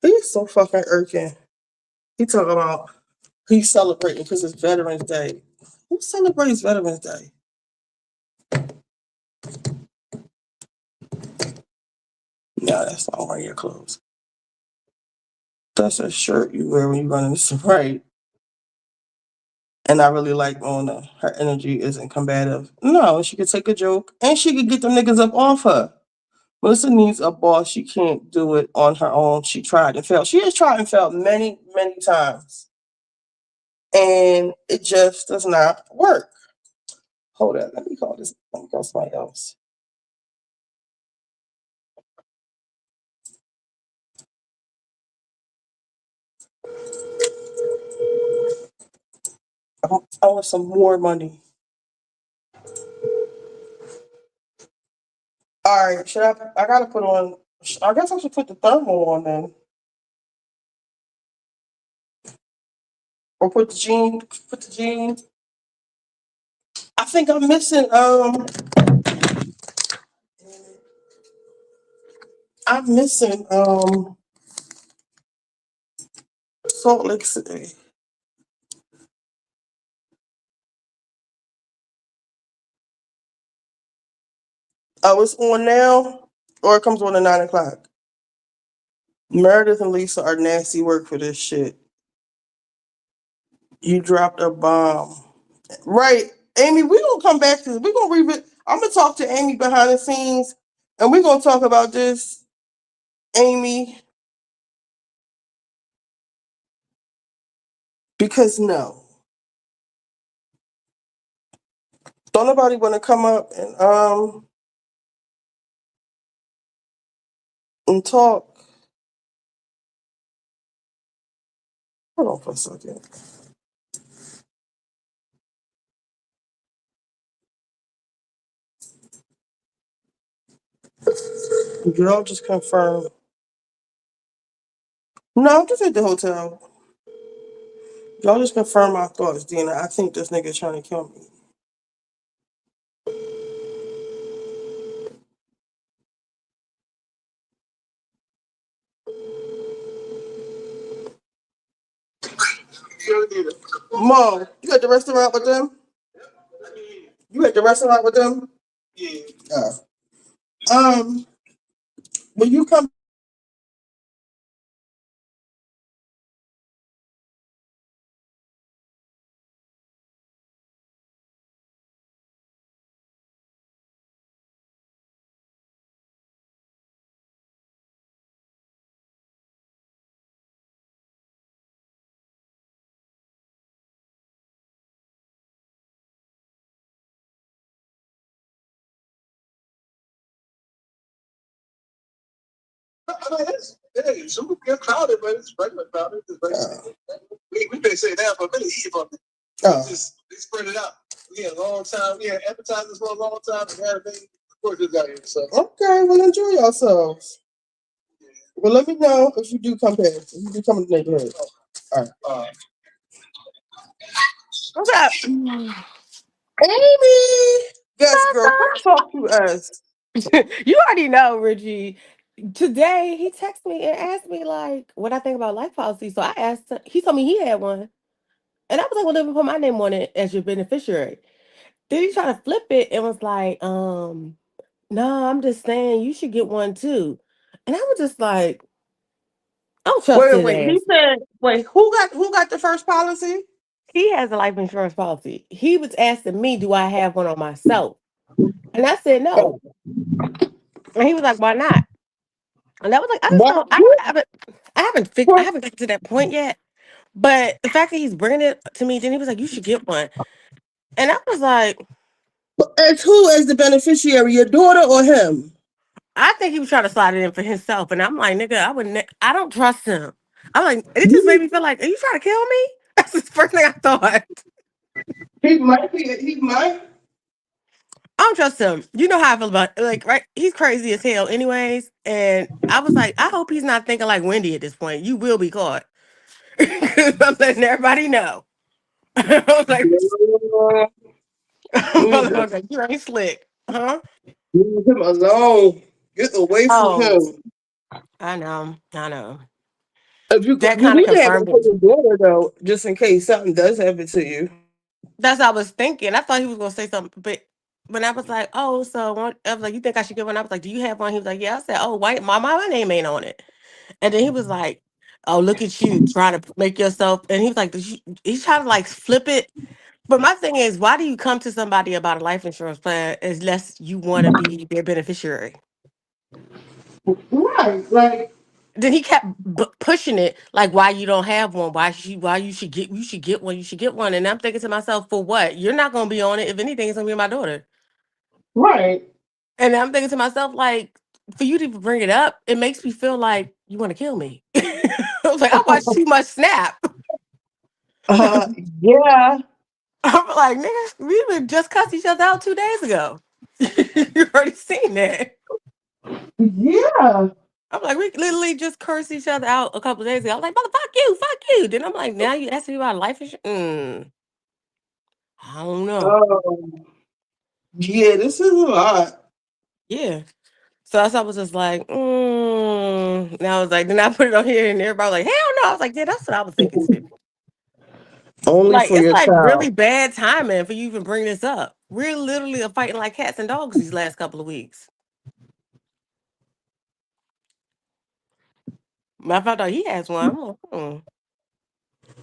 Speaker 1: He's so fucking irking. He talking about he's celebrating because it's Veterans Day. Who celebrates Veterans Day? No, that's not wearing your clothes. That's a shirt you wear when you run in the parade. And I really like Mona. Her energy isn't combative. No, she could take a joke and she could get them niggas up off her. Melyssa needs a boss. She can't do it on her own. She tried and failed. She has tried and failed many, many times. And it just does not work. Hold on. Let me call somebody else. I want some more money. All right, I gotta put on, I guess I should put the thermal on then. Or put the jean. I think I'm missing, Salt Lake City. Oh, it's on now, or it comes on at 9 o'clock. Meredith and Lisa are nasty work for this shit. You dropped a bomb. Right. Amy, we're gonna come back to this. We're gonna revisit. I'm gonna talk to Amy behind the scenes and we're gonna talk about this, Amy. Because no. Don't nobody wanna come up and talk. Hold on for a second. Y'all just confirm. No, I'm just at the hotel. Y'all just confirm my thoughts, Dina. I think this nigga trying to kill me. Mo, you at the restaurant with them? You at the restaurant with them? Yeah. When you come I mean, it's super crowded, but it's regular crowded. We been saying that for a minute. Just they spread it out. We had a long time. We had advertisers for a long time. And everything. Of course, just got here. So okay, well, enjoy yourselves. Well, let me know if you do come here. If you do come in the neighborhood. All right.
Speaker 4: What's up?
Speaker 1: Amy, yes, girl, come talk to us.
Speaker 4: You already know, Richie. Today he texted me and asked me like what I think about life policy. So I asked him, he told me he had one. And I was like, well, let me put my name on it as your beneficiary. Then he tried to flip it and was like, no, I'm just saying you should get one too. And I was just like, I don't trust his
Speaker 1: Wait. He
Speaker 4: ass.
Speaker 1: said, wait, who got the first policy?
Speaker 4: He has a life insurance policy. He was asking me, do I have one on myself? And I said no. And he was like, why not? And I was like, I just
Speaker 1: What?
Speaker 4: don't. I haven't got to that point yet. But the fact that he's bringing it to me, then he was like, you should get one. And I was like,
Speaker 1: As who as the beneficiary, your daughter or him?
Speaker 4: I think he was trying to slide it in for himself. And I'm like, nigga, I don't trust him. I'm like, it just made me feel like, are you trying to kill me? That's the first thing I thought.
Speaker 1: He might be. He might.
Speaker 4: I don't trust him. You know how I feel about it. Like, right? He's crazy as hell, anyways. And I was like, I hope he's not thinking like Wendy at this point. You will be caught. 'Cause I'm letting everybody know. I was like, motherfucker, you ain't slick, huh?
Speaker 1: Leave him alone. Get away from
Speaker 4: Oh,
Speaker 1: him.
Speaker 4: I know.
Speaker 1: If
Speaker 4: That
Speaker 1: you
Speaker 4: kind of
Speaker 1: need to have one
Speaker 4: confirmed
Speaker 1: for
Speaker 4: it.
Speaker 1: your daughter though, just in case something does happen to you.
Speaker 4: That's what I was thinking. I thought he was gonna say something, but when I was like, "Oh, so I was like, you think I should get one?" I was like, "Do you have one?" He was like, "Yeah." I said, "Oh, why my name ain't on it?" And then he was like, "Oh, look at you trying to make yourself." And he was like, he's trying to like flip it. But my thing is, why do you come to somebody about a life insurance plan unless you want to be their beneficiary?
Speaker 1: Right. Like
Speaker 4: Then he kept pushing it like why you don't have one, why you should get one, and I'm thinking to myself, for what? You're not going to be on it. If anything, it's going to be my daughter.
Speaker 1: right.
Speaker 4: And I'm thinking to myself, like, for you to even bring it up, it makes me feel like you want to kill me. I was like, I watched too much Snap.
Speaker 1: Uh yeah.
Speaker 4: I'm like, nigga, we would just cuss each other out 2 days ago. You already seen that.
Speaker 1: Yeah.
Speaker 4: I'm like, we literally just cursed each other out a couple of days ago. I was like, motherfuck you. Then I'm like, now you asking me about life insurance? I don't know.
Speaker 1: Yeah, this is a lot.
Speaker 4: Yeah. So I was just like, Now I was like, then I put it on here and everybody was like, hell no. I was like, yeah, that's what I was thinking too.
Speaker 1: Only
Speaker 4: Like,
Speaker 1: for
Speaker 4: it's
Speaker 1: your
Speaker 4: like really
Speaker 1: child.
Speaker 4: bad timing for you even bring this up. We're literally fighting like cats and dogs these last couple of weeks. I found out he has one. I'm like,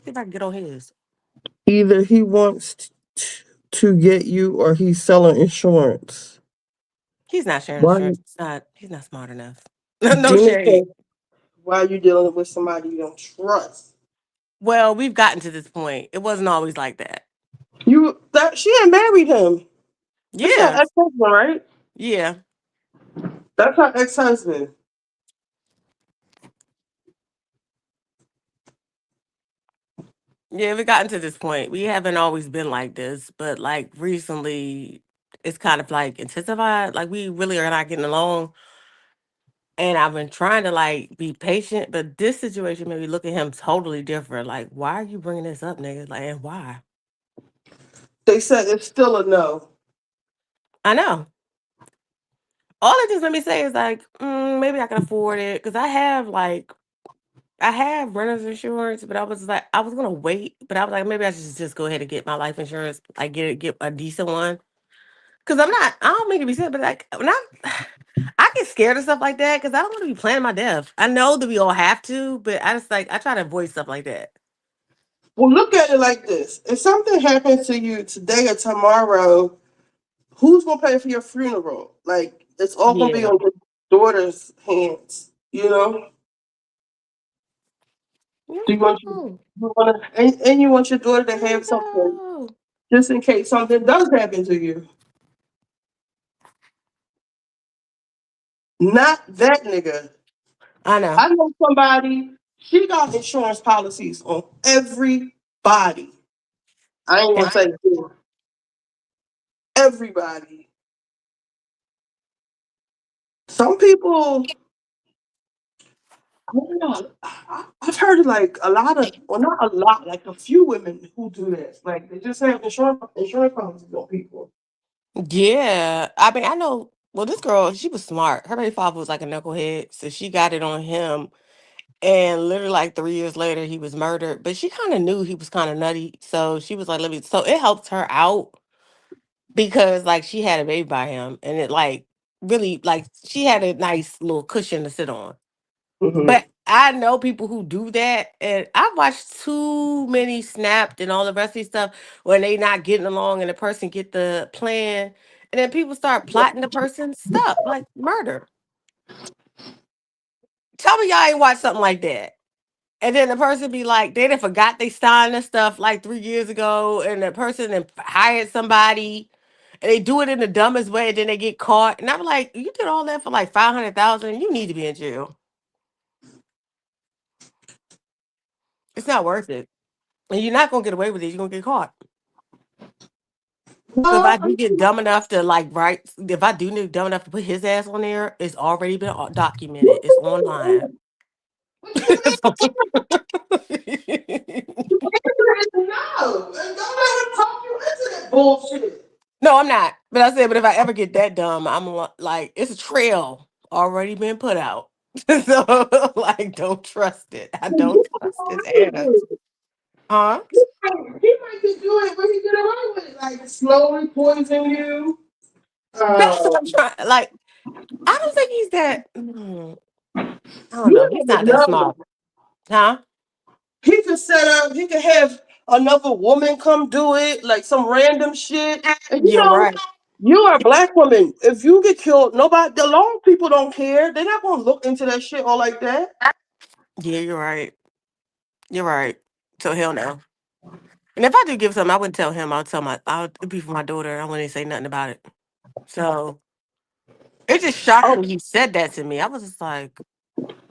Speaker 4: see if I can get on his.
Speaker 1: Either he wants to get you or he's selling insurance.
Speaker 4: He's not sharing
Speaker 1: Why?
Speaker 4: insurance. He's not smart enough. No
Speaker 1: Demon
Speaker 4: shade.
Speaker 1: says, why are you dealing with somebody you don't trust?
Speaker 4: Well, we've gotten to this point. It wasn't always like that.
Speaker 1: She had married him. That's her
Speaker 4: Yeah.
Speaker 1: ex-husband, right?
Speaker 4: Yeah.
Speaker 1: That's her ex-husband.
Speaker 4: Yeah, we gotten to this point. We haven't always been like this, but like recently it's kind of like intensified. Like we really are not getting along. And I've been trying to like be patient, but this situation made me look at him totally different. Like, why are you bringing this up, nigga? Like, and why?
Speaker 1: They said it's still a no.
Speaker 4: I know. All it just let me say is like, maybe I can afford it because I have renter's insurance, but I was like, I was gonna wait, but I was like, maybe I should just go ahead and get my life insurance, like get a decent one. Cause I don't mean to be sad, but like when I get scared of stuff like that because I don't want to be planning my death. I know that we all have to, but I just like I try to avoid stuff like that.
Speaker 1: Well, look at it like this. If something happens to you today or tomorrow, who's gonna pay for your funeral? Like it's all gonna be
Speaker 4: Yeah.
Speaker 1: on your daughter's hands, you know? Do you want
Speaker 4: No.
Speaker 1: and you want your daughter to have something
Speaker 4: No.
Speaker 1: just in case something does happen to you. Not that nigga.
Speaker 4: I know.
Speaker 1: I know somebody, she got insurance policies on everybody. I ain't gonna
Speaker 4: And
Speaker 1: say who. Everybody. Some people, I don't know. I've heard like a lot of, well, not a lot, like a few women who do this. Like they just have insurance policies on people.
Speaker 4: yeah, I mean, I know. Well, this girl, she was smart. Her baby father was like a knucklehead, so she got it on him. And literally, like 3 years later, he was murdered. But she kind of knew he was kind of nutty, so she was like, "Let me." So it helped her out because, like, she had a baby by him, and it like really, like, she had a nice little cushion to sit on.
Speaker 1: Hmm.
Speaker 4: But I know people who do that, and I've watched too many Snapped and all the rest of these stuff when they not getting along, and the person get the plan, and then people start plotting the person's stuff like murder. Tell me y'all ain't watched something like that. And then the person be like, they done forgot they signed the stuff like 3 years ago, and the person then hired somebody, and they do it in the dumbest way, and then they get caught. And I'm like, you did all that for like 500,000. You need to be in jail. It's not worth it. And you're not gonna get away with it. You're gonna get caught. So if I
Speaker 1: Well,
Speaker 4: do get dumb enough to like write, if I do get dumb enough to put his ass on there, it's already been documented. It's online.
Speaker 1: no, and don't let him talk you into that bullshit.
Speaker 4: No, I'm not. But I said, but if I ever get that dumb, I'm like, it's a trail already been put out. So like, don't trust it. I don't trust his ass. Huh?
Speaker 1: He might just do it when he get away with it, like slowly poison you.
Speaker 4: That's what I'm
Speaker 1: Um,
Speaker 4: trying. Like, I don't think he's that. I don't know.
Speaker 1: you
Speaker 4: He's
Speaker 1: never
Speaker 4: not that
Speaker 1: know.
Speaker 4: smart, huh?
Speaker 1: He could set up. He could have another woman come do it, like some random shit. And you
Speaker 4: You're
Speaker 1: know,
Speaker 4: right.
Speaker 1: you are a black woman. If you get killed, nobody, the law people don't care. They're not gonna look into that shit all like that.
Speaker 4: Yeah, you're right. You're right. So hell no. And if I do give something, I wouldn't tell him. It'd be for my daughter. I wouldn't say nothing about it. So it just shocked
Speaker 1: Oh,
Speaker 4: when he said that to me. I was just like,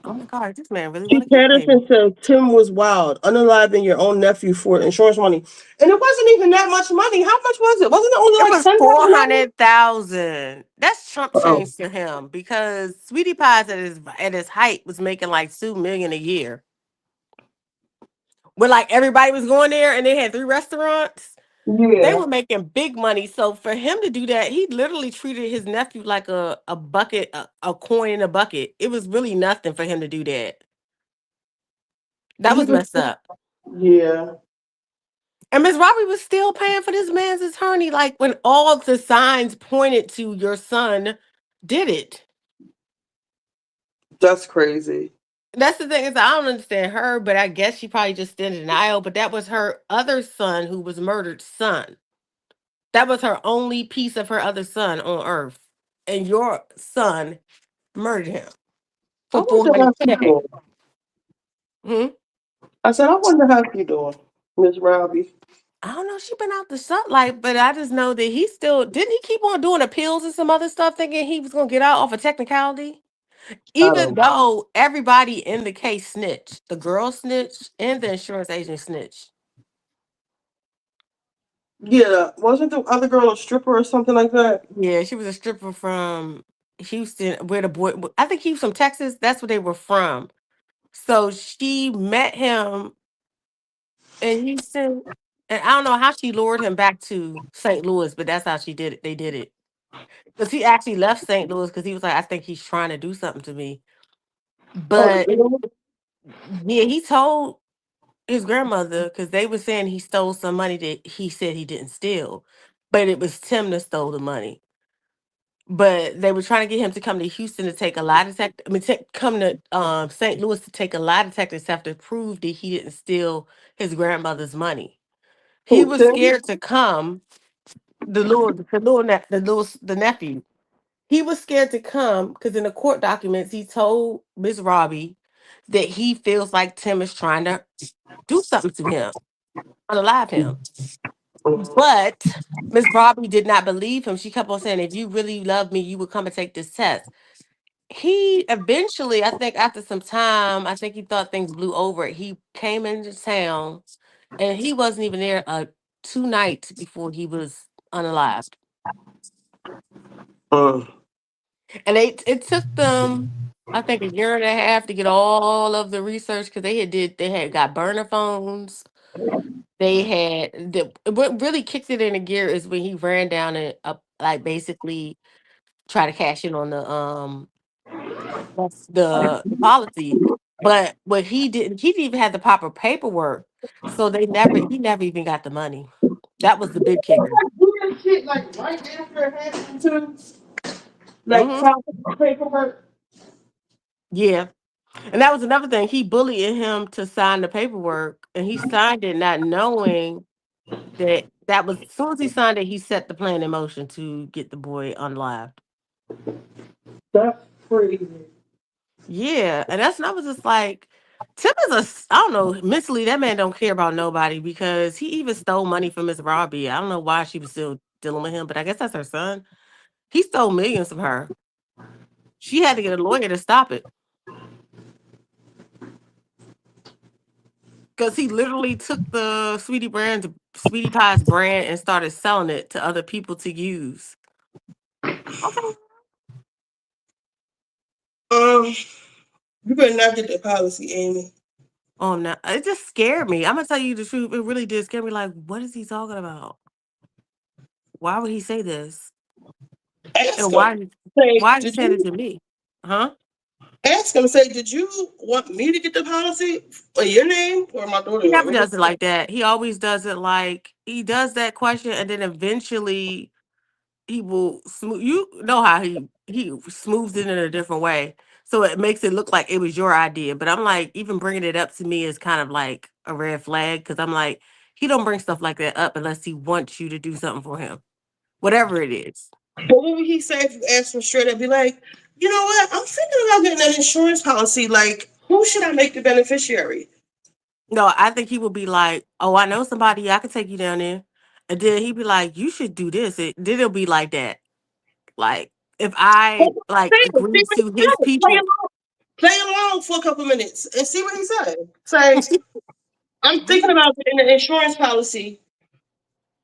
Speaker 4: oh my God, this man really
Speaker 1: G.
Speaker 4: want to kill me.
Speaker 1: Patterson said Tim was wild, unaliving your own nephew for insurance money, and it wasn't even that much money. How much was it? Wasn't it only
Speaker 4: It
Speaker 1: like
Speaker 4: was
Speaker 1: $10,000?
Speaker 4: 400,000. That's Trump
Speaker 1: Oh,
Speaker 4: change to him because Sweetie Pies at his height was making like 2 million a year. When like everybody was going there and they had 3 restaurants, they
Speaker 1: yeah.
Speaker 4: were making big money. So for him to do that, he literally treated his nephew like a bucket, a coin in a bucket. It was really nothing for him to do that. That
Speaker 1: He
Speaker 4: was
Speaker 1: was,
Speaker 4: messed up.
Speaker 1: yeah.
Speaker 4: And Miss Robbie was still paying for this man's attorney, like when all the signs pointed to your son did it.
Speaker 1: That's crazy.
Speaker 4: That's the thing is I don't understand her, but I guess she probably just stood in denial. But that was her other son who was murdered son. That was her only piece of her other son on earth. And your son murdered him
Speaker 1: I
Speaker 4: for
Speaker 1: wonder how she
Speaker 4: 400K.
Speaker 1: doing.
Speaker 4: Hmm?
Speaker 1: I said, I wonder how she doing, Miss Robbie.
Speaker 4: I don't know. She been out the sunlight, but I just know that he still didn't he keep on doing appeals and some other stuff, thinking he was gonna get out off a technicality?
Speaker 1: I
Speaker 4: Even
Speaker 1: don't.
Speaker 4: though everybody in the case snitched, the girl snitched and the insurance agent snitched.
Speaker 1: Yeah, wasn't the other girl a stripper or something like that?
Speaker 4: Yeah, she was a stripper from Houston, where the boy, I think he was from Texas. That's where they were from. So she met him in Houston, and I don't know how she lured him back to St. Louis, but that's how she did it. They did it because he actually left St. Louis because he was like, I think he's trying to do something to me.
Speaker 1: Oh, the
Speaker 4: But
Speaker 1: girl?
Speaker 4: yeah, he told his grandmother because they were saying he stole some money that he said he didn't steal, but it was Tim that stole the money. But they were trying to get him to come to Houston to take a lie detector. I mean, come to St. Louis to take a lie detector test to prove that he didn't steal his grandmother's money. He
Speaker 1: Who,
Speaker 4: was
Speaker 1: Tim?
Speaker 4: scared to come. The nephew. He was scared to come because in the court documents he told Miss Robbie that he feels like Tim is trying to do something to him, unalive him. But Miss Robbie did not believe him. She kept on saying, if you really love me, you would come and take this test. He eventually, I think after some time, I think he thought things blew over. He came into town and he wasn't even there 2 nights before he was unalived.
Speaker 1: Uh,
Speaker 4: And it took them, I think, a year and a half to get all of the research because they had got burner phones. They had what really kicked it into gear is when he ran down and like basically try to cash in on the policy. But what he didn't even have the proper paperwork. So he never even got the money. That was the big kicker.
Speaker 1: do that shit like right after it happened too. Like
Speaker 4: Hmm.
Speaker 1: top paperwork.
Speaker 4: Yeah. And that was another thing. He bullied him to sign the paperwork and he signed it not knowing that was as soon as he signed it, he set the plan in motion to get the boy unlived.
Speaker 1: That's crazy.
Speaker 4: Yeah, and I was just like, Tim is I don't know, mentally that man don't care about nobody because he even stole money from Miss Robbie. I don't know why she was still dealing with him, but I guess that's her son. He stole millions from her. She had to get a lawyer to stop it because he literally took the Sweetie Pie's brand and started selling it to other people to use. Okay.
Speaker 1: You better not get that policy, Amy.
Speaker 4: Oh no, it just scared me. I'm gonna tell you the truth. It really did scare me. Like, what is he talking about? Why would he say this?
Speaker 1: Ask
Speaker 4: And
Speaker 1: him. Say,
Speaker 4: why is he
Speaker 1: did
Speaker 4: saying it
Speaker 1: you
Speaker 4: to me? Huh?
Speaker 1: ask him? Say, did you want me to get the policy in your name or my daughter's
Speaker 4: He
Speaker 1: name?
Speaker 4: never does it like that. He always does it like he does that question and then eventually he will smooth. You know how he smooths it in a different way, so it makes it look like it was your idea. But I'm like, even bringing it up to me is kind of like a red flag because I'm like, he don't bring stuff like that up unless he wants you to do something for him, whatever it is.
Speaker 1: But what would he say if you asked him straight up? Be like, you know what? I'm thinking about getting an insurance policy. Like, who should I make the beneficiary?
Speaker 4: No, I think he would be like, "Oh, I know somebody. I can take you down there," and then he'd be like, "You should do this." Then it'll be like that. Like if
Speaker 1: Well,
Speaker 4: I like
Speaker 1: see what
Speaker 4: agree
Speaker 1: he
Speaker 4: to his
Speaker 1: says.
Speaker 4: people.
Speaker 1: Play along for a couple minutes and see what he says. Say, I'm thinking about getting an insurance policy.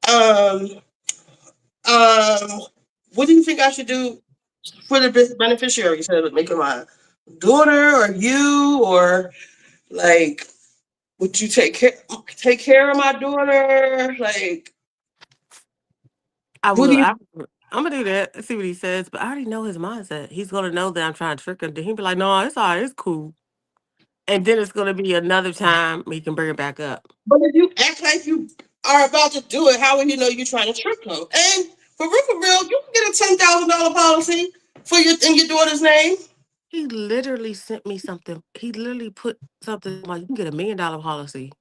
Speaker 1: Um, um, what do you think I should do for the beneficiary? Should I make it my daughter or you or like? Would you take care of my daughter? Like,
Speaker 4: I
Speaker 1: what do
Speaker 4: will.
Speaker 1: you?
Speaker 4: I'm gonna do that. See what he says. But I already know his mindset. He's gonna know that I'm trying to trick him. Then he'll be like, "No, it's all right. It's cool." And then it's gonna be another time we can bring it back up.
Speaker 1: But if you act like you are about to do it, how would you know you're trying to trick them? And for real, you can get a $10,000 policy for your in your daughter's name.
Speaker 4: He literally sent me something. He literally put something like you can get $1 million policy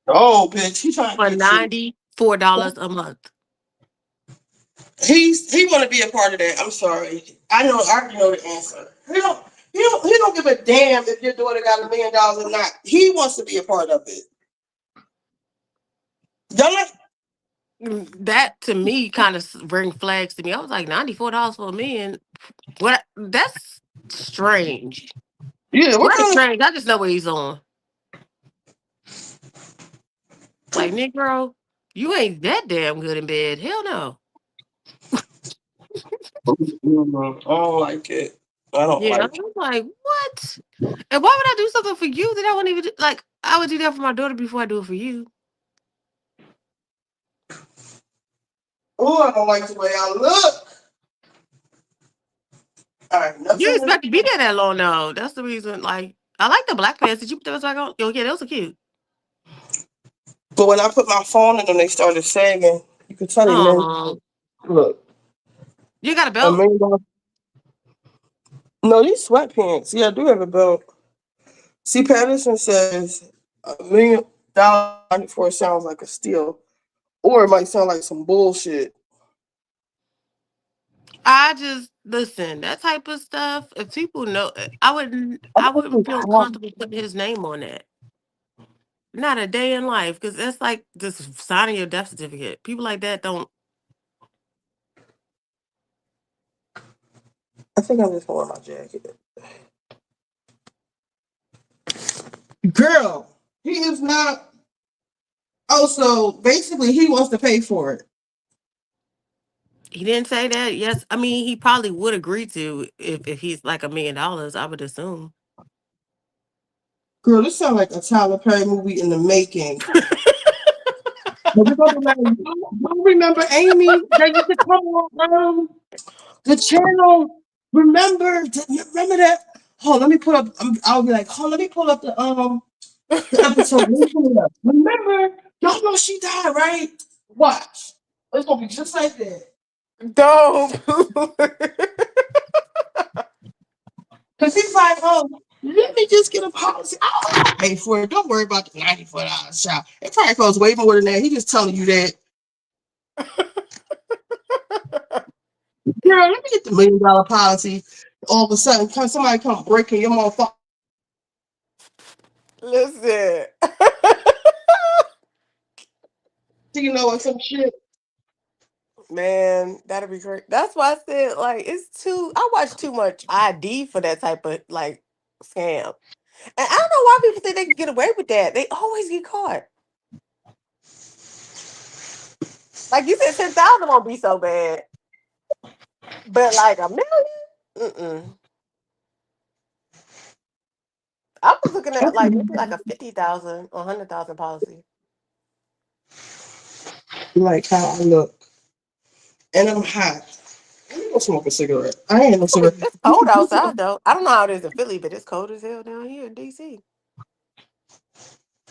Speaker 1: Oh, bitch, he trying to
Speaker 4: for
Speaker 1: get you.
Speaker 4: $94 a month.
Speaker 1: He want to be a part of that. I'm sorry. I already know the answer. He don't give a damn if your daughter got $1 million or not. He wants to be a part of it. Don't let
Speaker 4: That to me kind of ring flags to me. I was like $94 for $1 million. What? That's strange.
Speaker 1: yeah, what
Speaker 4: What is
Speaker 1: kind of
Speaker 4: strange? I just know what he's on. Like Negro, you ain't that damn good in bed. Hell no.
Speaker 1: I don't like it. I don't
Speaker 4: Yeah,
Speaker 1: like
Speaker 4: I'm like, what? And why would I do something for you that I wouldn't even do? Like, I would do that for my daughter before I do it for you.
Speaker 1: Oh, I don't like the way I look. All right,
Speaker 4: You
Speaker 1: nothing.
Speaker 4: expect to be there that long though. That's the reason. Like, I like the black pants. Did you put those back on? Oh yeah, those are cute.
Speaker 1: But when I put my phone in them, they started sagging. You could tell they men.
Speaker 4: Oh,
Speaker 1: Look,
Speaker 4: you got a
Speaker 1: $1
Speaker 4: belt?
Speaker 1: million. No, these sweatpants. Yeah, I do have a belt. See, Patterson says $1 million for sounds like a steal, or it might sound like some bullshit.
Speaker 4: I just listen that type of stuff. If people know, I wouldn't.
Speaker 1: I'm
Speaker 4: I
Speaker 1: thinking
Speaker 4: wouldn't feel comfortable putting his name on that. Not a day in life, because that's like just signing your death certificate. People like that don't.
Speaker 1: I think I'm just gonna wear my jacket. Girl, he is not. Oh, so basically, he wants to pay for it.
Speaker 4: He didn't say that. Yes, I mean he probably would agree to if he's like $1 million. I would assume.
Speaker 1: Girl, this sounds like a Tyler Perry movie in the making. But we're gonna be like, you remember Amy? That used to come on the channel. Remember that? Hold, let me pull up. I'll be like, hold, let me pull up the episode. Let me pull it up. Remember, y'all know she died, right? Watch. It's gonna be just like that.
Speaker 4: Don't.
Speaker 1: Cause he's like, oh, let me just get a policy. I'll pay for it. Don't worry about the $94 shop. It probably costs way more than that. He just telling you that. Girl, let me get the $1 million policy. All of a sudden, somebody come breaking your motherfucker.
Speaker 4: Listen.
Speaker 1: You know, and some shit.
Speaker 4: Man, that'd be great. That's why I said like I watch too much ID for that type of like scam. And I don't know why people think they can get away with that. They always get caught. Like you said, 10,000 won't be so bad. But like $1 million? Mm-mm. I was looking at like maybe like a 50,000 or 100,000 policy.
Speaker 1: Like how I look. And I'm hot. Let me go smoke a cigarette. I ain't no cigarette.
Speaker 4: It's cold outside though. I don't know how it is in Philly, but it's cold as hell down here in DC.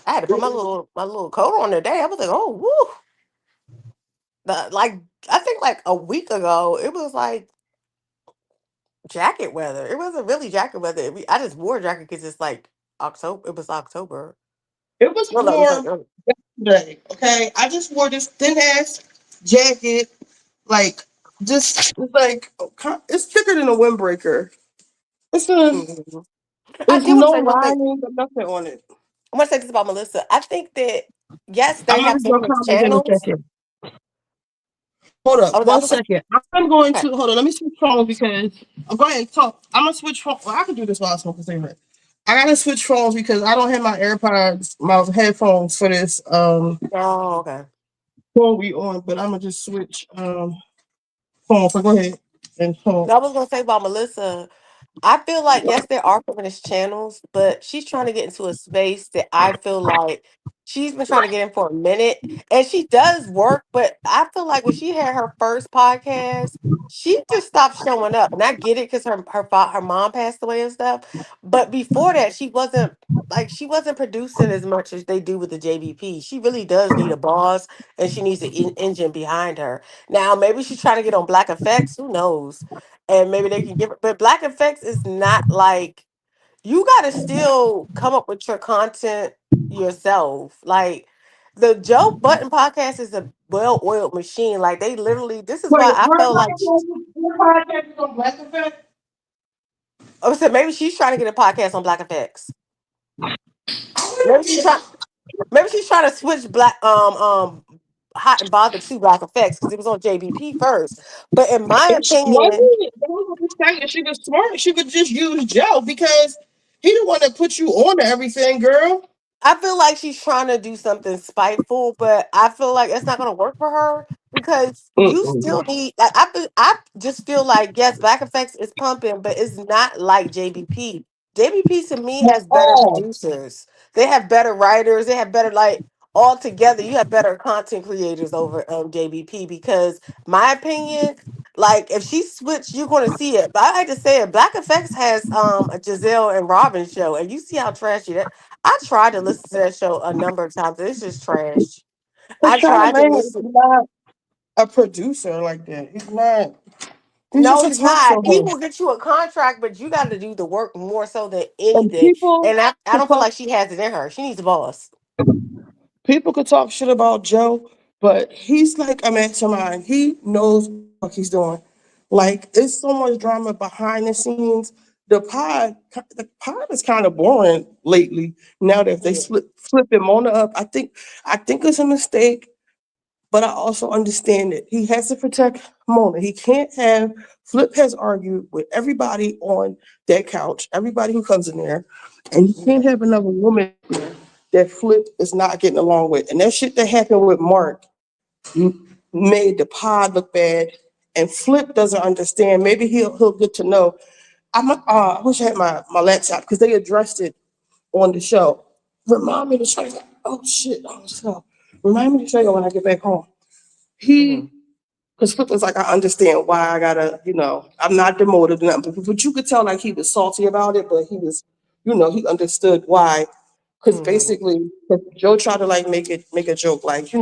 Speaker 4: I had to put my little coat on today. I was like, oh woo. Like I think like a week ago, it was like jacket weather. It wasn't really jacket weather. I just wore a jacket because it's like October. It was October.
Speaker 1: It was
Speaker 4: No, it was like
Speaker 1: warm yesterday. Okay, I just wore this thin ass jacket, like it's thicker than a windbreaker.
Speaker 4: Mhm. I
Speaker 1: It's
Speaker 4: did want to
Speaker 1: no
Speaker 4: say one thing.
Speaker 1: lining or nothing on it.
Speaker 4: I want to say this about Melyssa. I think that yes,
Speaker 1: I'm
Speaker 4: they
Speaker 1: gonna
Speaker 4: have
Speaker 1: read your
Speaker 4: different
Speaker 1: comments in a
Speaker 4: channels.
Speaker 1: second. Hold up,
Speaker 4: Oh,
Speaker 1: one
Speaker 4: that was
Speaker 1: second. I'm going
Speaker 4: okay.
Speaker 1: to hold on. Let me switch phones because I'm going to talk. I'm gonna switch phones. Well, I can do this while I smoke a cigarette. I gotta switch phones because I don't have my AirPods, my headphones for this
Speaker 4: Oh, okay.
Speaker 1: phone we on. But I'm gonna just switch phones. So go ahead and talk.
Speaker 4: I was gonna say about Melyssa. I feel like yes, there are feminist channels, but she's trying to get into a space that I feel like She's been trying to get in for a minute, and she does work. But I feel like when she had her first podcast, she just stopped showing up. And I get it because her mom passed away and stuff. But before that, she wasn't producing as much as they do with the JVP. She really does need a boss, and she needs an engine behind her. Now maybe she's trying to get on Black Effects. Who knows? And maybe they can give her. But Black Effects is not like you got to still come up with your content yourself. Like the Joe Button podcast is a well-oiled machine. Like they literally, this is
Speaker 1: Wait,
Speaker 4: why I felt like
Speaker 1: her podcast is on Black Effect?
Speaker 4: I said maybe she's trying to get a podcast on Black Effects.
Speaker 1: I
Speaker 4: Maybe she's trying. Maybe she's trying to switch Black Hot and Bothered to Black Effects because it was on JBP first. But in my opinion,
Speaker 1: saying she was smart. She could just use Joe because he the one that put you on to everything, girl.
Speaker 4: I feel like she's trying to do something spiteful, but I feel like it's not going to work for her because you still need. Like, I just feel like yes, Black Effects is pumping, but it's not like JBP. JBP to me has better
Speaker 1: Oh,
Speaker 4: producers. They have better writers. They have better like all together. You have better content creators over JBP because my opinion. Like if she switched, you're going to see it. But I hate to say it, Black Effects has a Giselle and Robin show, and you see how trashy that. I tried to listen to that show a number of times. It's just trash.
Speaker 1: but
Speaker 4: I tried to
Speaker 1: Charlemagne is
Speaker 4: listen.
Speaker 1: not a producer like that. He's not. He's just
Speaker 4: No,
Speaker 1: a
Speaker 4: he's
Speaker 1: talk
Speaker 4: not.
Speaker 1: show
Speaker 4: He
Speaker 1: host.
Speaker 4: will get you a contract, but you got to do the work more so than
Speaker 1: And
Speaker 4: anything. And I
Speaker 1: could
Speaker 4: don't feel
Speaker 1: talk
Speaker 4: like she has it in her. She needs a boss.
Speaker 1: people could talk shit about Joe, but he's like a mastermind. He knows what he's doing. Like it's so much drama behind the scenes. The pod is kind of boring lately. Now that they
Speaker 4: Yeah.
Speaker 1: flipping Mona up, I think it's a mistake. But I also understand it. He has to protect Mona. He can't have Flip has argued with everybody on that couch, everybody who comes in there, and he can't
Speaker 4: Yeah.
Speaker 1: have another woman there that Flip is not getting along with. And that shit that happened with Mark made the pod look bad. And Flip doesn't understand. Maybe he'll get to know. I wish I had my laptop because they addressed it on the show. Remind me to show you. Oh shit! Oh, so remind me to show you when I get back home.
Speaker 4: Hmm.
Speaker 1: He, because Flip was like, I understand why I gotta, I'm not demoted, or nothing, but you could tell like he was salty about it, but he was, he understood why. Because
Speaker 4: Hmm.
Speaker 1: basically, 'cause Joe tried to like make a joke like,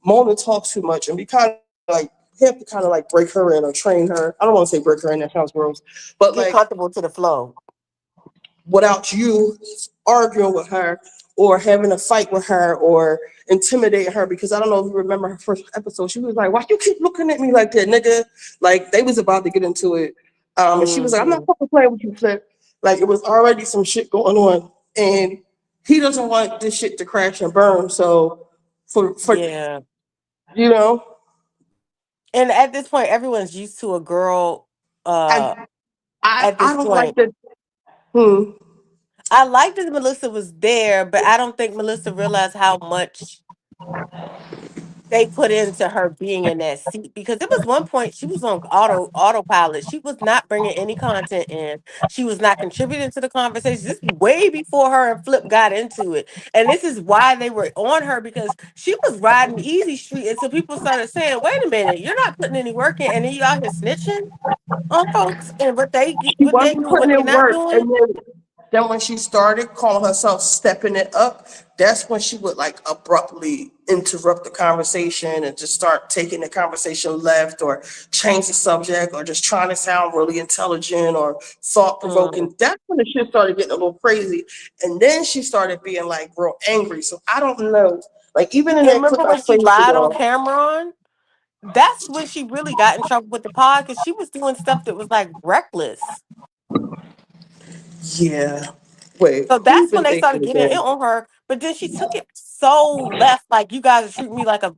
Speaker 1: Mona talks too much, and we kind of like have to kind of like break her in or train her. I don't want to say break her in, that sounds gross, but
Speaker 4: Get
Speaker 1: like
Speaker 4: comfortable to the flow.
Speaker 1: without you arguing with her or having a fight with her or intimidating her. Because I don't know if you remember her first episode. She was like, "Why you keep looking at me like that, nigga?" Like they was about to get into it. And she was like, "I'm not
Speaker 4: Hmm.
Speaker 1: fucking playing with you, Flip." Like it was already some shit going on. And he doesn't want this shit to crash and burn. So for
Speaker 4: Yeah.
Speaker 1: you know,
Speaker 4: And at this point, everyone's used to a girl.
Speaker 1: I I
Speaker 4: At
Speaker 1: I
Speaker 4: this
Speaker 1: don't like
Speaker 4: point,
Speaker 1: that. Hmm.
Speaker 4: I liked that Melissa was there, but I don't think Melissa realized how much they put into her being in that seat because there was one point she was on autopilot. She was not bringing any content in. She was not contributing to the conversation. This is way before her and Flip got into it, and this is why they were on her because she was riding easy street until people started saying, "Wait a minute, you're not putting any work in, and then you out here snitching on folks and
Speaker 1: She
Speaker 4: what they
Speaker 1: wasn't
Speaker 4: do and
Speaker 1: putting
Speaker 4: what they
Speaker 1: in
Speaker 4: not
Speaker 1: work.
Speaker 4: doing."
Speaker 1: And then when she started calling herself stepping it up, that's when she would like abruptly interrupt the conversation and just start taking the conversation left or change the subject or just trying to sound really intelligent or thought
Speaker 4: Mm.
Speaker 1: provoking. That's when the shit started getting a little crazy. And then she started being like real angry. So I don't know. Like even in
Speaker 4: And
Speaker 1: that clip
Speaker 4: remember
Speaker 1: I
Speaker 4: when she
Speaker 1: played for
Speaker 4: lied on
Speaker 1: y'all,
Speaker 4: Cameron? That's when she really got in trouble with the pod because she was doing stuff that was like reckless.
Speaker 1: yeah. Wait,
Speaker 4: So
Speaker 1: who
Speaker 4: that's when
Speaker 1: been
Speaker 4: they
Speaker 1: thinking
Speaker 4: started getting in
Speaker 1: again?
Speaker 4: on her. But then she took it so left, like you guys are treating me like a.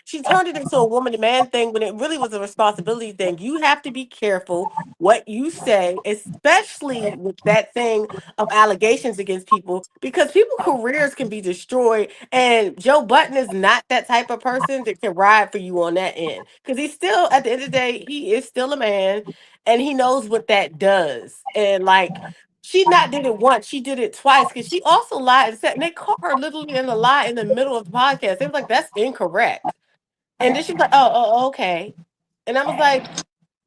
Speaker 4: She turned it into a woman to man thing when it really was a responsibility thing. You have to be careful what you say, especially with that thing of allegations against people, because people careers can be destroyed. And Joe Button is not that type of person that can ride for you on that end, because he's still at the end of the day he is still a man, and he knows what that does. And like she not did it once, she did it twice because she also lied and said, and they caught her literally in the lie in the middle of the podcast. They was like, that's incorrect. And then she was like, oh, okay. And I was like,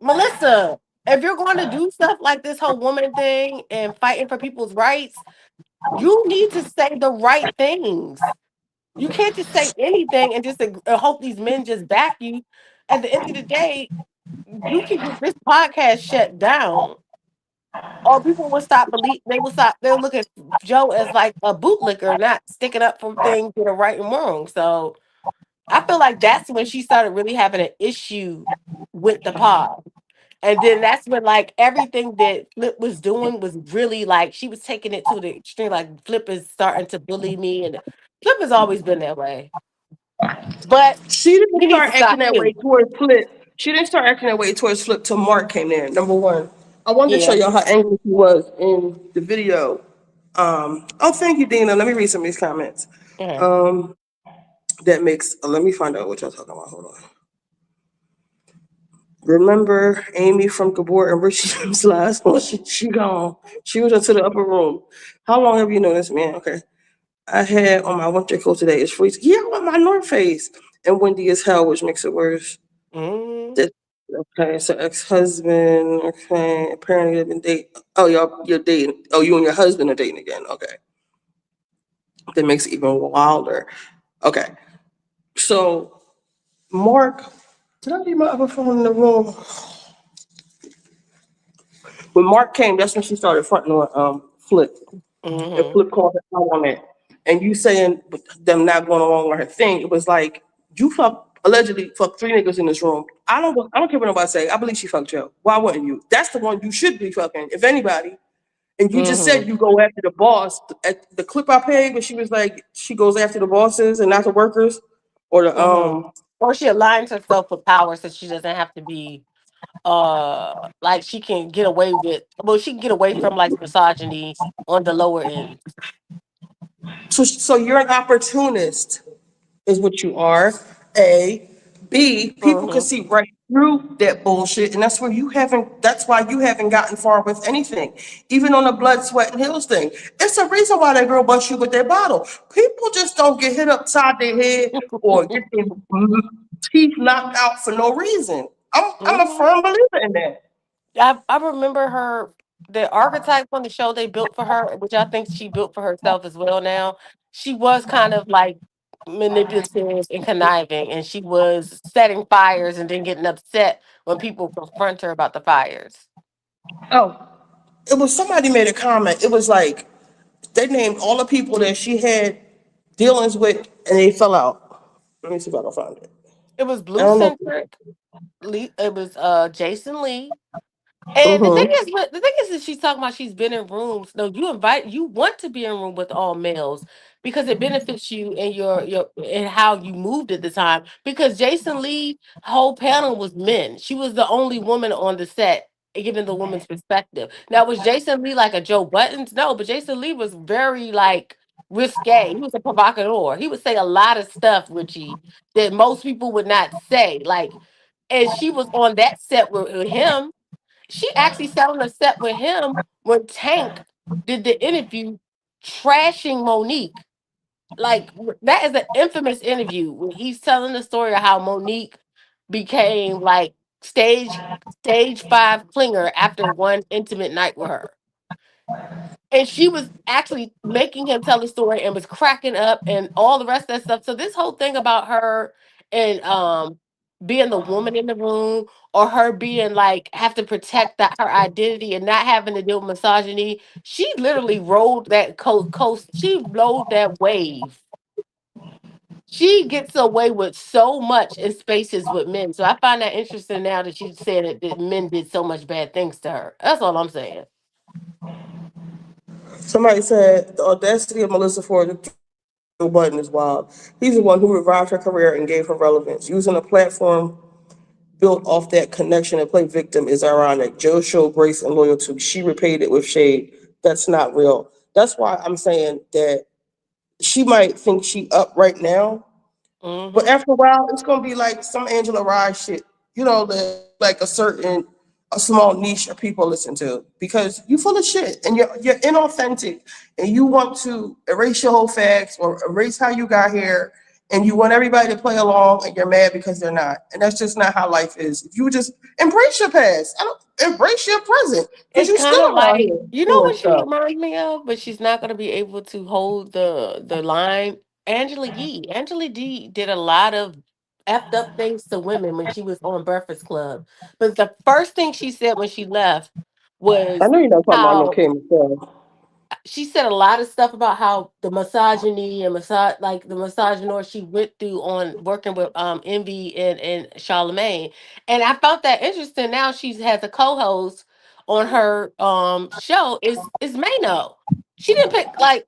Speaker 4: Melyssa, if you're going to do stuff like this whole woman thing and fighting for people's rights, you need to say the right things. You can't just say anything and just hope these men just back you. At the end of the day, you can get this podcast shut down, or people will stop believe. They will stop. They'll look at Joe as like a bootlicker, not sticking up for things that are right and wrong. So I feel like that's when she started really having an issue with the pod. And then that's when like everything that Flip was doing was really like she was taking it to the extreme. Like Flip is starting to bully me, and Flip has always been that way. But
Speaker 1: She didn't
Speaker 4: he needs to
Speaker 1: start acting
Speaker 4: stop
Speaker 1: that way
Speaker 4: too.
Speaker 1: towards Flip. She didn't start acting that way towards Flip till Mark came in. Number one, I wanted to show
Speaker 4: Yeah.
Speaker 1: y'all how angry he was in the video. Oh, thank you, Dina. Let me read some of these comments.
Speaker 4: Yeah.
Speaker 1: Um, that makes. Let me find out what y'all talking about. Hold on. Remember Amy from Gabor and Richie's last one? She gone. She was into the upper room. How long have you known this man? Okay. I had on my winter coat today. It's freezing. Yeah, on my North Face. And windy as hell, which makes it worse.
Speaker 4: Mm,
Speaker 1: This, okay, so ex-husband. Okay, apparently they've been dating. Oh, you're dating. Oh, you and your husband are dating again. Okay, that makes it even wilder. Okay, so Mark, did I leave my other phone in the room? When Mark came, that's when she started fronting on Flip. And
Speaker 4: mm-hmm.
Speaker 1: Flip called her out on it. And you saying them not going along with her thing, it was like you allegedly fucked 3 niggas in this room. I don't care what nobody say. I believe she fucked Joe. Why wouldn't you? That's the one you should be fucking, if anybody. And you just
Speaker 4: Mm-hmm.
Speaker 1: said you go after the boss. At the clip I played, where she was like, she goes after the bosses and not the workers, or the
Speaker 4: Mm-hmm. Or she aligns herself with power so she doesn't have to be like she can get away with, well, she can get away from like misogyny on the lower end.
Speaker 1: So you're an opportunist, is what you are. A, B, people can
Speaker 4: Mm-hmm.
Speaker 1: see right through that bullshit, and that's where you haven't. That's why you haven't gotten far with anything, even on the blood, sweat, and heels thing. It's a reason why that girl bust you with that bottle. People just don't get hit upside their head or get their teeth knocked out for no reason. I'm a
Speaker 4: Mm-hmm.
Speaker 1: firm believer in that.
Speaker 4: I remember her, the archetype on the show they built for her, which I think she built for herself as well now. She was kind of like manipulative and conniving, and she was setting fires and then getting upset when people confront her about the fires.
Speaker 1: Oh, it was somebody made a comment. It was like they named all the people that she had dealings with, and they fell out. Let me see if I can find it.
Speaker 4: It was
Speaker 1: I
Speaker 4: Blue
Speaker 1: don't know.
Speaker 4: Centric. It was Jason Lee. And
Speaker 1: Mm-hmm.
Speaker 4: the thing is that she's talking about she's been in rooms. No, you want to be in a room with all males because it benefits you and your and how you moved at the time. Because Jason Lee whole panel was men. She was the only woman on the set, giving the woman's perspective. Now was Jason Lee like a Joe Buttons? No, but Jason Lee was very like risque. He was a provocateur. He would say a lot of stuff, Richie, that most people would not say. Like, and she was on that set with him. She actually sat on a set with him when Tank did the interview trashing Monique. Like that is an infamous interview when he's telling the story of how Monique became like stage 5 clinger after one intimate night with her. And she was actually making him tell the story and was cracking up and all the rest of that stuff. So this whole thing about her and being the woman in the room, or her being like have to protect her identity and not having to deal with misogyny, she literally rolled that coast. She rode that wave. She gets away with so much in spaces with men. So I find that interesting now that she's saying that men did so much bad things to her. That's all I'm saying.
Speaker 1: Somebody said the audacity of Melyssa Ford to Joe Budden is wild. He's the one who revived her career and gave her relevance. Using a platform built off that connection and play victim is ironic. Joe showed grace and loyalty. She repaid it with shade. That's not real. That's why I'm saying that she might think she up right now, but
Speaker 4: Mm-hmm.
Speaker 1: after a while, it's gonna be like some Angela Rye shit. You know, like a certain a small niche of people listen to because you full of shit and you're inauthentic and you want to erase your whole facts or erase how you got here and you want everybody to play along and you're mad because they're not. And that's just not how life is. If you would just embrace your past, I don't embrace your present because
Speaker 4: It's
Speaker 1: you
Speaker 4: kind
Speaker 1: still
Speaker 4: of
Speaker 1: around
Speaker 4: like,
Speaker 1: here
Speaker 4: you know
Speaker 1: doing
Speaker 4: what she
Speaker 1: stuff.
Speaker 4: reminds me of, but she's not going to be able to hold the line. Angela Yee. Angela Yee did a lot of effed up things to women when she was on Breakfast Club. But the first thing she said when she left
Speaker 1: I
Speaker 4: was
Speaker 1: know you're not talking about no
Speaker 4: how
Speaker 1: Kim Michelle.
Speaker 4: she said a lot of stuff about how the misogyny and like the misogynoir she went through on working with Envy and Charlemagne. And I found that interesting. Now she has a co-host on her show is Mano. She didn't pick like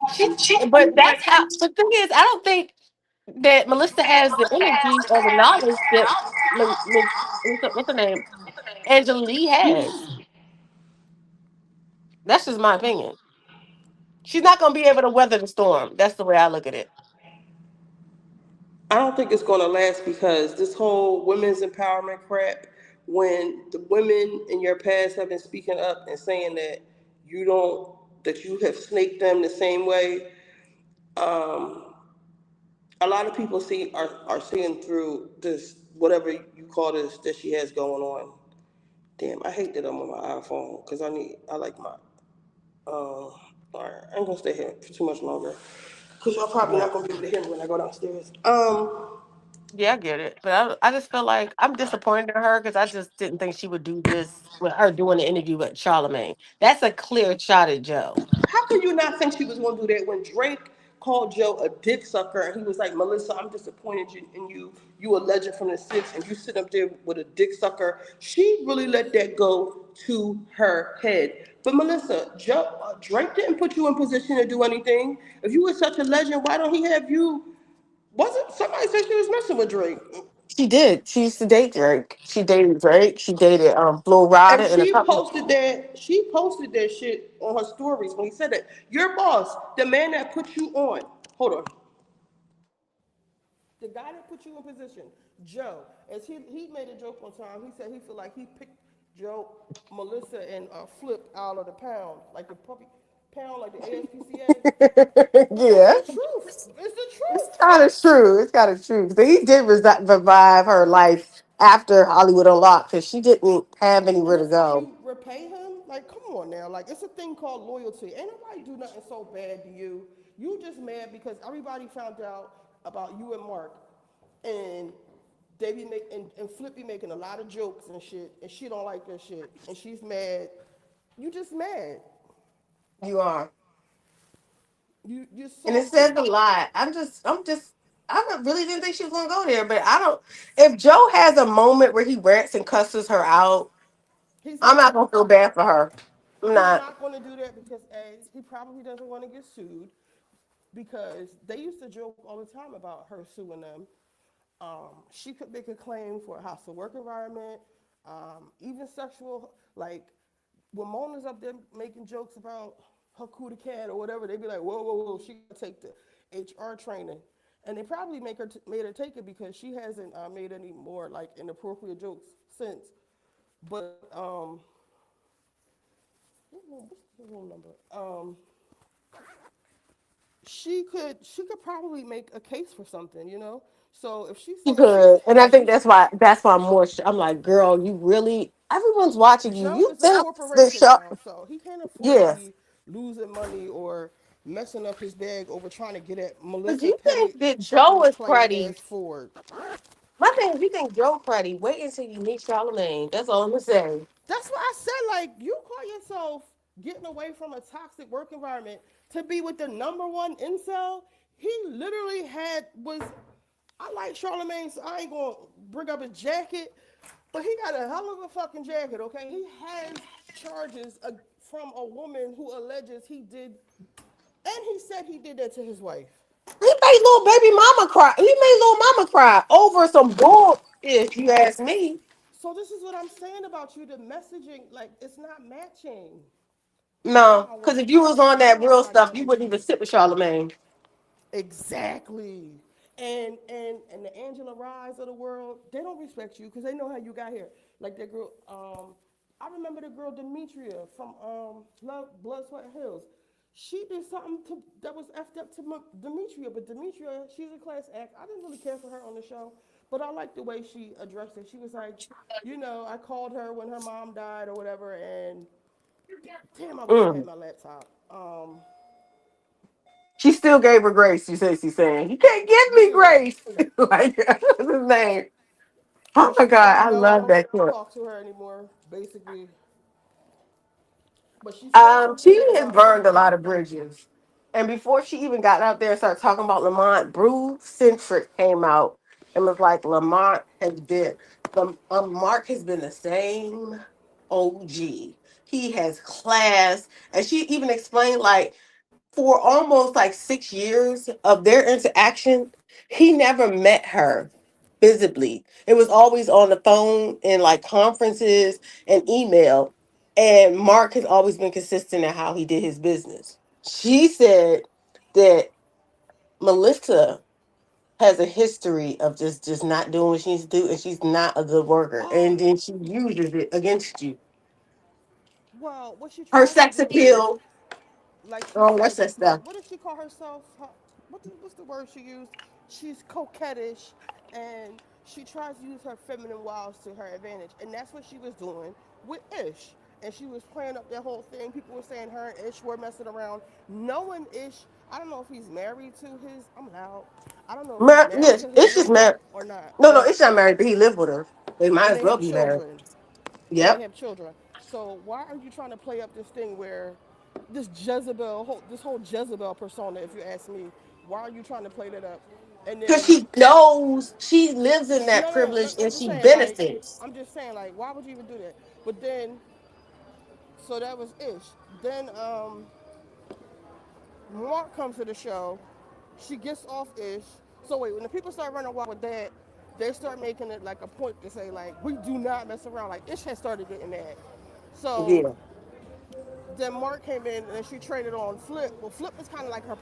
Speaker 4: she but that's how the thing is, I don't think that Melissa has the energy or the knowledge that what's her name? Angela Lee has. That's just my opinion. She's not gonna be able to weather the storm. That's the way I look at it.
Speaker 1: I don't think it's going to last because this whole women's empowerment crap, when the women in your past have been speaking up and saying that you don't, that you have snaked them the same way, um, a lot of people are seeing through this, whatever you call this, that she has going on. Damn, I hate that I'm on my iPhone because I like my, all right, I ain't going to stay here for too much longer because y'all probably not going to be able to hear me when I go downstairs.
Speaker 4: Yeah, I get it, but I just feel like I'm disappointed in her because I just didn't think she would do this with her doing the interview with Charlemagne. That's a clear shot at Joe.
Speaker 1: How could you not think she was going to do that when Drake called Joe a dick sucker and he was like, Melyssa, I'm disappointed in you. You a legend from the six and you sit up there with a dick sucker. She really let that go to her head. But Melyssa, Drake didn't put you in position to do anything. If you were such a legend, why don't he have you? Wasn't somebody said she was messing with Drake?
Speaker 4: She did. She used to date Drake. She dated Drake. She dated Flo Rida
Speaker 1: And
Speaker 4: and a couple.
Speaker 1: she posted that shit on her stories when he said that. Your boss, the man that put you on. Hold on. The guy that put you in position, Joe, as he made a joke one time. He said he feel like he picked Joe, Melissa, and Flip out of the pound, like the puppy pound, like the ASPCA. It's
Speaker 4: Yeah,
Speaker 1: the truth. It's the
Speaker 4: it's
Speaker 1: truth.
Speaker 4: kind of true. It's kind of true. So he did revive her life after Hollywood Unlocked because she didn't have
Speaker 1: And
Speaker 4: anywhere to
Speaker 1: it's like
Speaker 4: go.
Speaker 1: you repay him. Like, come on now. Like, it's a thing called loyalty. Ain't nobody do nothing so bad to you. You just mad because everybody found out about you and Mark, and they be and Flip be making a lot of jokes and shit, and she don't like that shit, and she's mad. You just mad.
Speaker 4: You are.
Speaker 1: You're
Speaker 4: And it says
Speaker 1: salty.
Speaker 4: a lot. Really didn't think she was gonna go there, but I don't. If Joe has a moment where he rants and cusses her out,
Speaker 1: He's
Speaker 4: I'm
Speaker 1: not.
Speaker 4: not gonna feel bad for her. I'm
Speaker 1: He's
Speaker 4: not.
Speaker 1: not going to do that because he probably doesn't want to get sued because they used to joke all the time about her suing them. She could make a claim for a hostile work environment, even sexual. Like when Mona's up there making jokes about her coup de cat or whatever, they'd be like, "Whoa, whoa, whoa!" She got to take the HR training, and they probably made her take it because she hasn't made any more like inappropriate jokes since. But what's the room number? She could probably make a case for something, you know. So if she
Speaker 4: She
Speaker 1: says
Speaker 4: could, and I
Speaker 1: if
Speaker 4: think
Speaker 1: she's
Speaker 4: that's why I'm more. I'm like, girl, you really. Everyone's watching you.
Speaker 1: Joe
Speaker 4: You
Speaker 1: is a
Speaker 4: think the
Speaker 1: corporation
Speaker 4: show?
Speaker 1: now, so he can't afford to
Speaker 4: Yes,
Speaker 1: be losing money or messing up his bag over trying to get at
Speaker 4: because
Speaker 1: Melissa
Speaker 4: you
Speaker 1: Petty
Speaker 4: think that Joe
Speaker 1: fucking
Speaker 4: is
Speaker 1: plain
Speaker 4: cruddy.
Speaker 1: ass Ford.
Speaker 4: My thing is, you think Joe cruddy. Wait until you meet Charlemagne. That's all I'm gonna say.
Speaker 1: That's why I said, like, you call yourself getting away from a toxic work environment to be with the number one incel. He literally was. I like Charlemagne, so I ain't gonna bring up his jacket, but he got a hell of a fucking jacket, okay? He has charges from a woman who alleges he did, and he said he did that to his wife.
Speaker 4: He made little baby mama cry. He made little mama cry over some bull. If you ask me,
Speaker 1: So this is what I'm saying about you. The messaging, like, it's not matching.
Speaker 4: no,
Speaker 1: Wow,
Speaker 4: because if you was on that
Speaker 1: wow,
Speaker 4: real
Speaker 1: my
Speaker 4: stuff, you
Speaker 1: G.
Speaker 4: wouldn't even sit with Charlemagne.
Speaker 1: Exactly. And the Angela Rise of the world, they don't respect you because they know how you got here. Like that girl, I remember the girl Demetria from Love, Blood, Sweat, and Hills. She did something that was effed up to Demetria, but Demetria, she's a class act. I didn't really care for her on the show, but I liked the way she addressed it. She was like, I called her when her mom died or whatever, and damn, I wish I had
Speaker 4: Mm.
Speaker 1: my laptop.
Speaker 4: She still gave her grace. You say she's saying you can't give me
Speaker 1: Yeah,
Speaker 4: grace. Like what's his name? Oh
Speaker 1: and
Speaker 4: my
Speaker 1: she was
Speaker 4: god,
Speaker 1: like,
Speaker 4: I
Speaker 1: no, I
Speaker 4: love
Speaker 1: don't
Speaker 4: that clip.
Speaker 1: talk to her anymore, basically. But she said something
Speaker 4: She
Speaker 1: good
Speaker 4: has
Speaker 1: about
Speaker 4: burned a
Speaker 1: somebody.
Speaker 4: lot of bridges. And before she even got out there and started talking about Lamont, Brew Centric came out and was like, Mark has been the same OG. He has class. And she even explained, like, for almost like 6 years of their interaction, he never met her visibly. It was always on the phone and like conferences and email. And Mark has always been consistent in how he did his business. She said that Melissa has a history of just not doing what she needs to do, and she's not a good worker. And
Speaker 1: Um,
Speaker 4: then she uses it against you.
Speaker 1: well, what she
Speaker 4: Her
Speaker 1: tries to
Speaker 4: sex
Speaker 1: do is,
Speaker 4: appeal.
Speaker 1: like she
Speaker 4: Oh, what's
Speaker 1: said,
Speaker 4: that stuff?
Speaker 1: what does she call herself? What's the word she used? She's coquettish, and she tries to use her feminine wiles to her advantage, and that's what she was doing with Ish. And she was playing up that whole thing. People were saying her and Ish were messing around. Knowing Ish, I don't know if he's married to his. I'm loud. I don't know if he's married
Speaker 4: Yes,
Speaker 1: to his
Speaker 4: it's just
Speaker 1: woman
Speaker 4: married.
Speaker 1: or not,
Speaker 4: No,
Speaker 1: but
Speaker 4: it's not married, but he lived with her. They might
Speaker 1: and
Speaker 4: as
Speaker 1: they
Speaker 4: well
Speaker 1: have
Speaker 4: be married.
Speaker 1: children. And they
Speaker 4: Yep.
Speaker 1: have children. So why are you trying to play up this thing where this Jezebel, this whole Jezebel persona, if you ask me, why are you trying to play that up? And
Speaker 4: Because
Speaker 1: then
Speaker 4: she knows she lives in that
Speaker 1: no,
Speaker 4: privilege
Speaker 1: I'm
Speaker 4: and
Speaker 1: just
Speaker 4: she
Speaker 1: saying like,
Speaker 4: benefits.
Speaker 1: why would you even do that? But then, so that was Ish. Then Mark comes to the show. She gets off Ish. So wait, when the people start running wild with that, they start making it like a point to say like, we do not mess around. Like Ish has started getting mad. So
Speaker 4: Yeah.
Speaker 1: then Mark came in and she traded on Flip. Well, Flip was kind of like her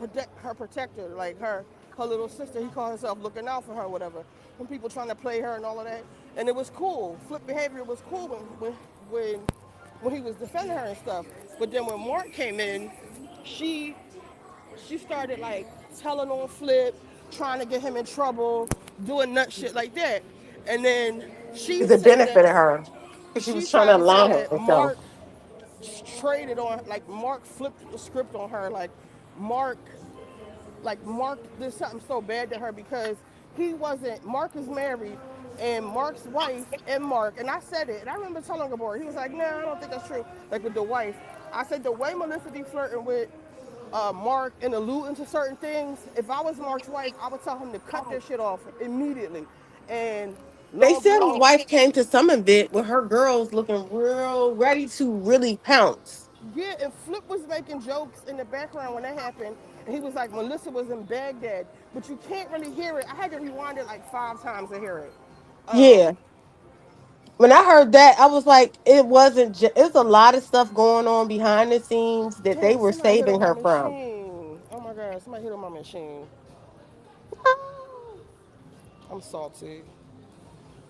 Speaker 1: protector, like her little sister. He called himself looking out for her, whatever. When people trying to play her and all of that, and it was cool. Flip behavior was cool when when he was defending her and stuff. But then when Mark came in, she she started like telling on Flip, trying to get him in trouble, doing nut shit like that. And then she
Speaker 4: It's a
Speaker 1: said that
Speaker 4: benefit of her. Because she
Speaker 1: she
Speaker 4: was trying
Speaker 1: tried
Speaker 4: to
Speaker 1: to say
Speaker 4: align
Speaker 1: that
Speaker 4: herself.
Speaker 1: Mark traded on, like Mark flipped the script on her, Mark Mark did something so bad to her because he wasn't. Mark is married, and Mark's wife and Mark, and I said it, and I remember telling Gabor, he was like, "No, I don't think that's true." Like with the wife, I said the way Melissa be flirting with Mark and alluding to certain things. If I was Mark's wife, I would tell him to cut that shit off immediately. And
Speaker 4: They
Speaker 1: lo and
Speaker 4: said his
Speaker 1: behold,
Speaker 4: wife came to some event with her girls looking real ready to really pounce.
Speaker 1: yeah, and Flip was making jokes in the background when that happened. And he was like, Melissa was in Baghdad, but you can't really hear it. I had to rewind it like 5 times to hear it.
Speaker 4: Yeah. When I heard that, I was like, it wasn't just, it's a lot of stuff going on behind the scenes that they
Speaker 1: Damn,
Speaker 4: were
Speaker 1: somebody hit on
Speaker 4: saving
Speaker 1: my
Speaker 4: her from.
Speaker 1: machine. Oh my God, somebody hit on my machine. I'm salty.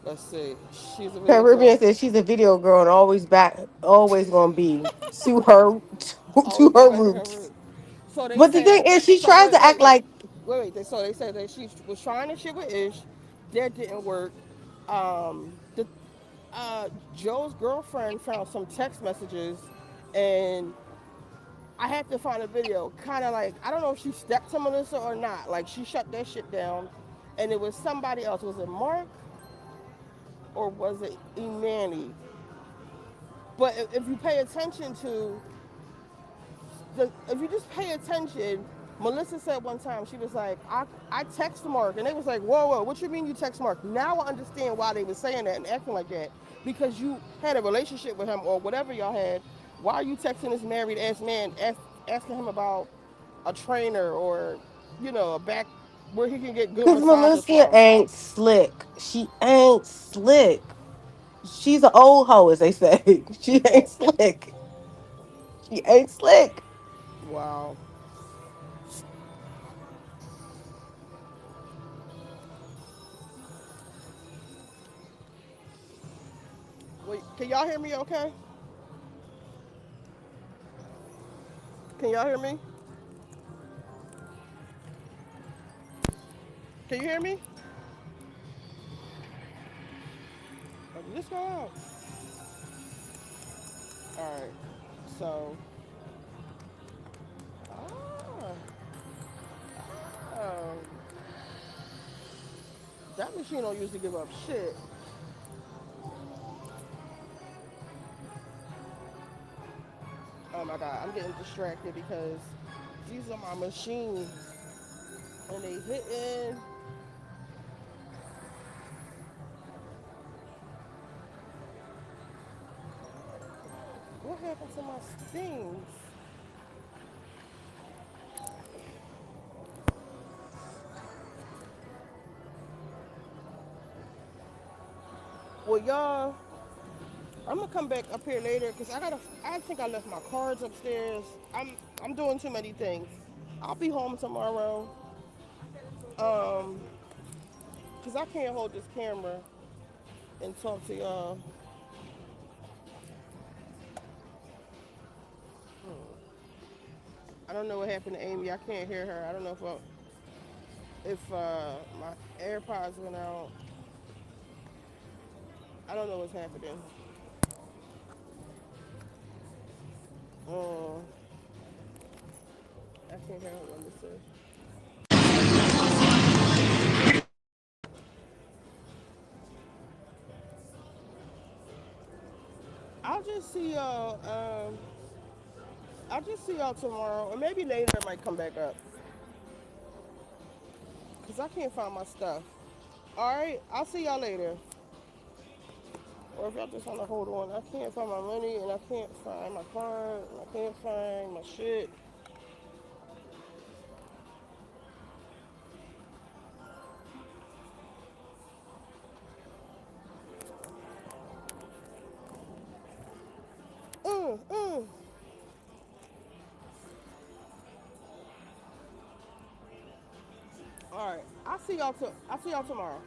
Speaker 1: Let's see. She's a video girl.
Speaker 4: Caribbean says she's a video girl and always gonna be to her to
Speaker 1: Always go
Speaker 4: her
Speaker 1: back to her
Speaker 4: roots.
Speaker 1: roots. So they
Speaker 4: But the thing
Speaker 1: said,
Speaker 4: is, she
Speaker 1: so
Speaker 4: tries to act like
Speaker 1: So they said that she was trying to shit with Ish. That didn't work. The Joe's girlfriend found some text messages, and I had to find a video. Kind of like, I don't know if she stepped to Melissa or not. Like she shut that shit down, and it was somebody else. Was it Mark or was it Imani? But if you pay attention to if you just pay attention, Melissa said one time, she was like, I text Mark. And they was like, whoa, what you mean you text Mark? Now I understand why they were saying that and acting like that. Because you had a relationship with him or whatever y'all had. Why are you texting this married ass man asking him about a trainer or, a back where he can get good
Speaker 4: because
Speaker 1: massages
Speaker 4: Melissa
Speaker 1: from?
Speaker 4: ain't slick. She ain't slick. She's an old hoe, as they say. She ain't slick. She ain't slick.
Speaker 1: Wow. Wait, can y'all hear me okay? Can y'all hear me? Can you hear me? Oh, did this go out? Alright, so. That machine don't usually give up shit. Oh my god, I'm getting distracted because these are my machines and they hitting. What happened to my stings? Well, y'all, I'm gonna come back up here later because I think I left my cards upstairs. I'm doing too many things. I'll be home tomorrow. Because I can't hold this camera and talk to y'all. I don't know what happened to Amy. I can't hear her. I don't know if my AirPods went out. I don't know what's happening. I can't hear what Melyssa. I'll just see y'all. I'll just see y'all tomorrow, or maybe later I might come back up. Cause I can't find my stuff. All right, I'll see y'all later. Or if y'all just want to hold on, I can't find my money, and I can't find my card, and I can't find my shit. All right, I'll see y'all tomorrow.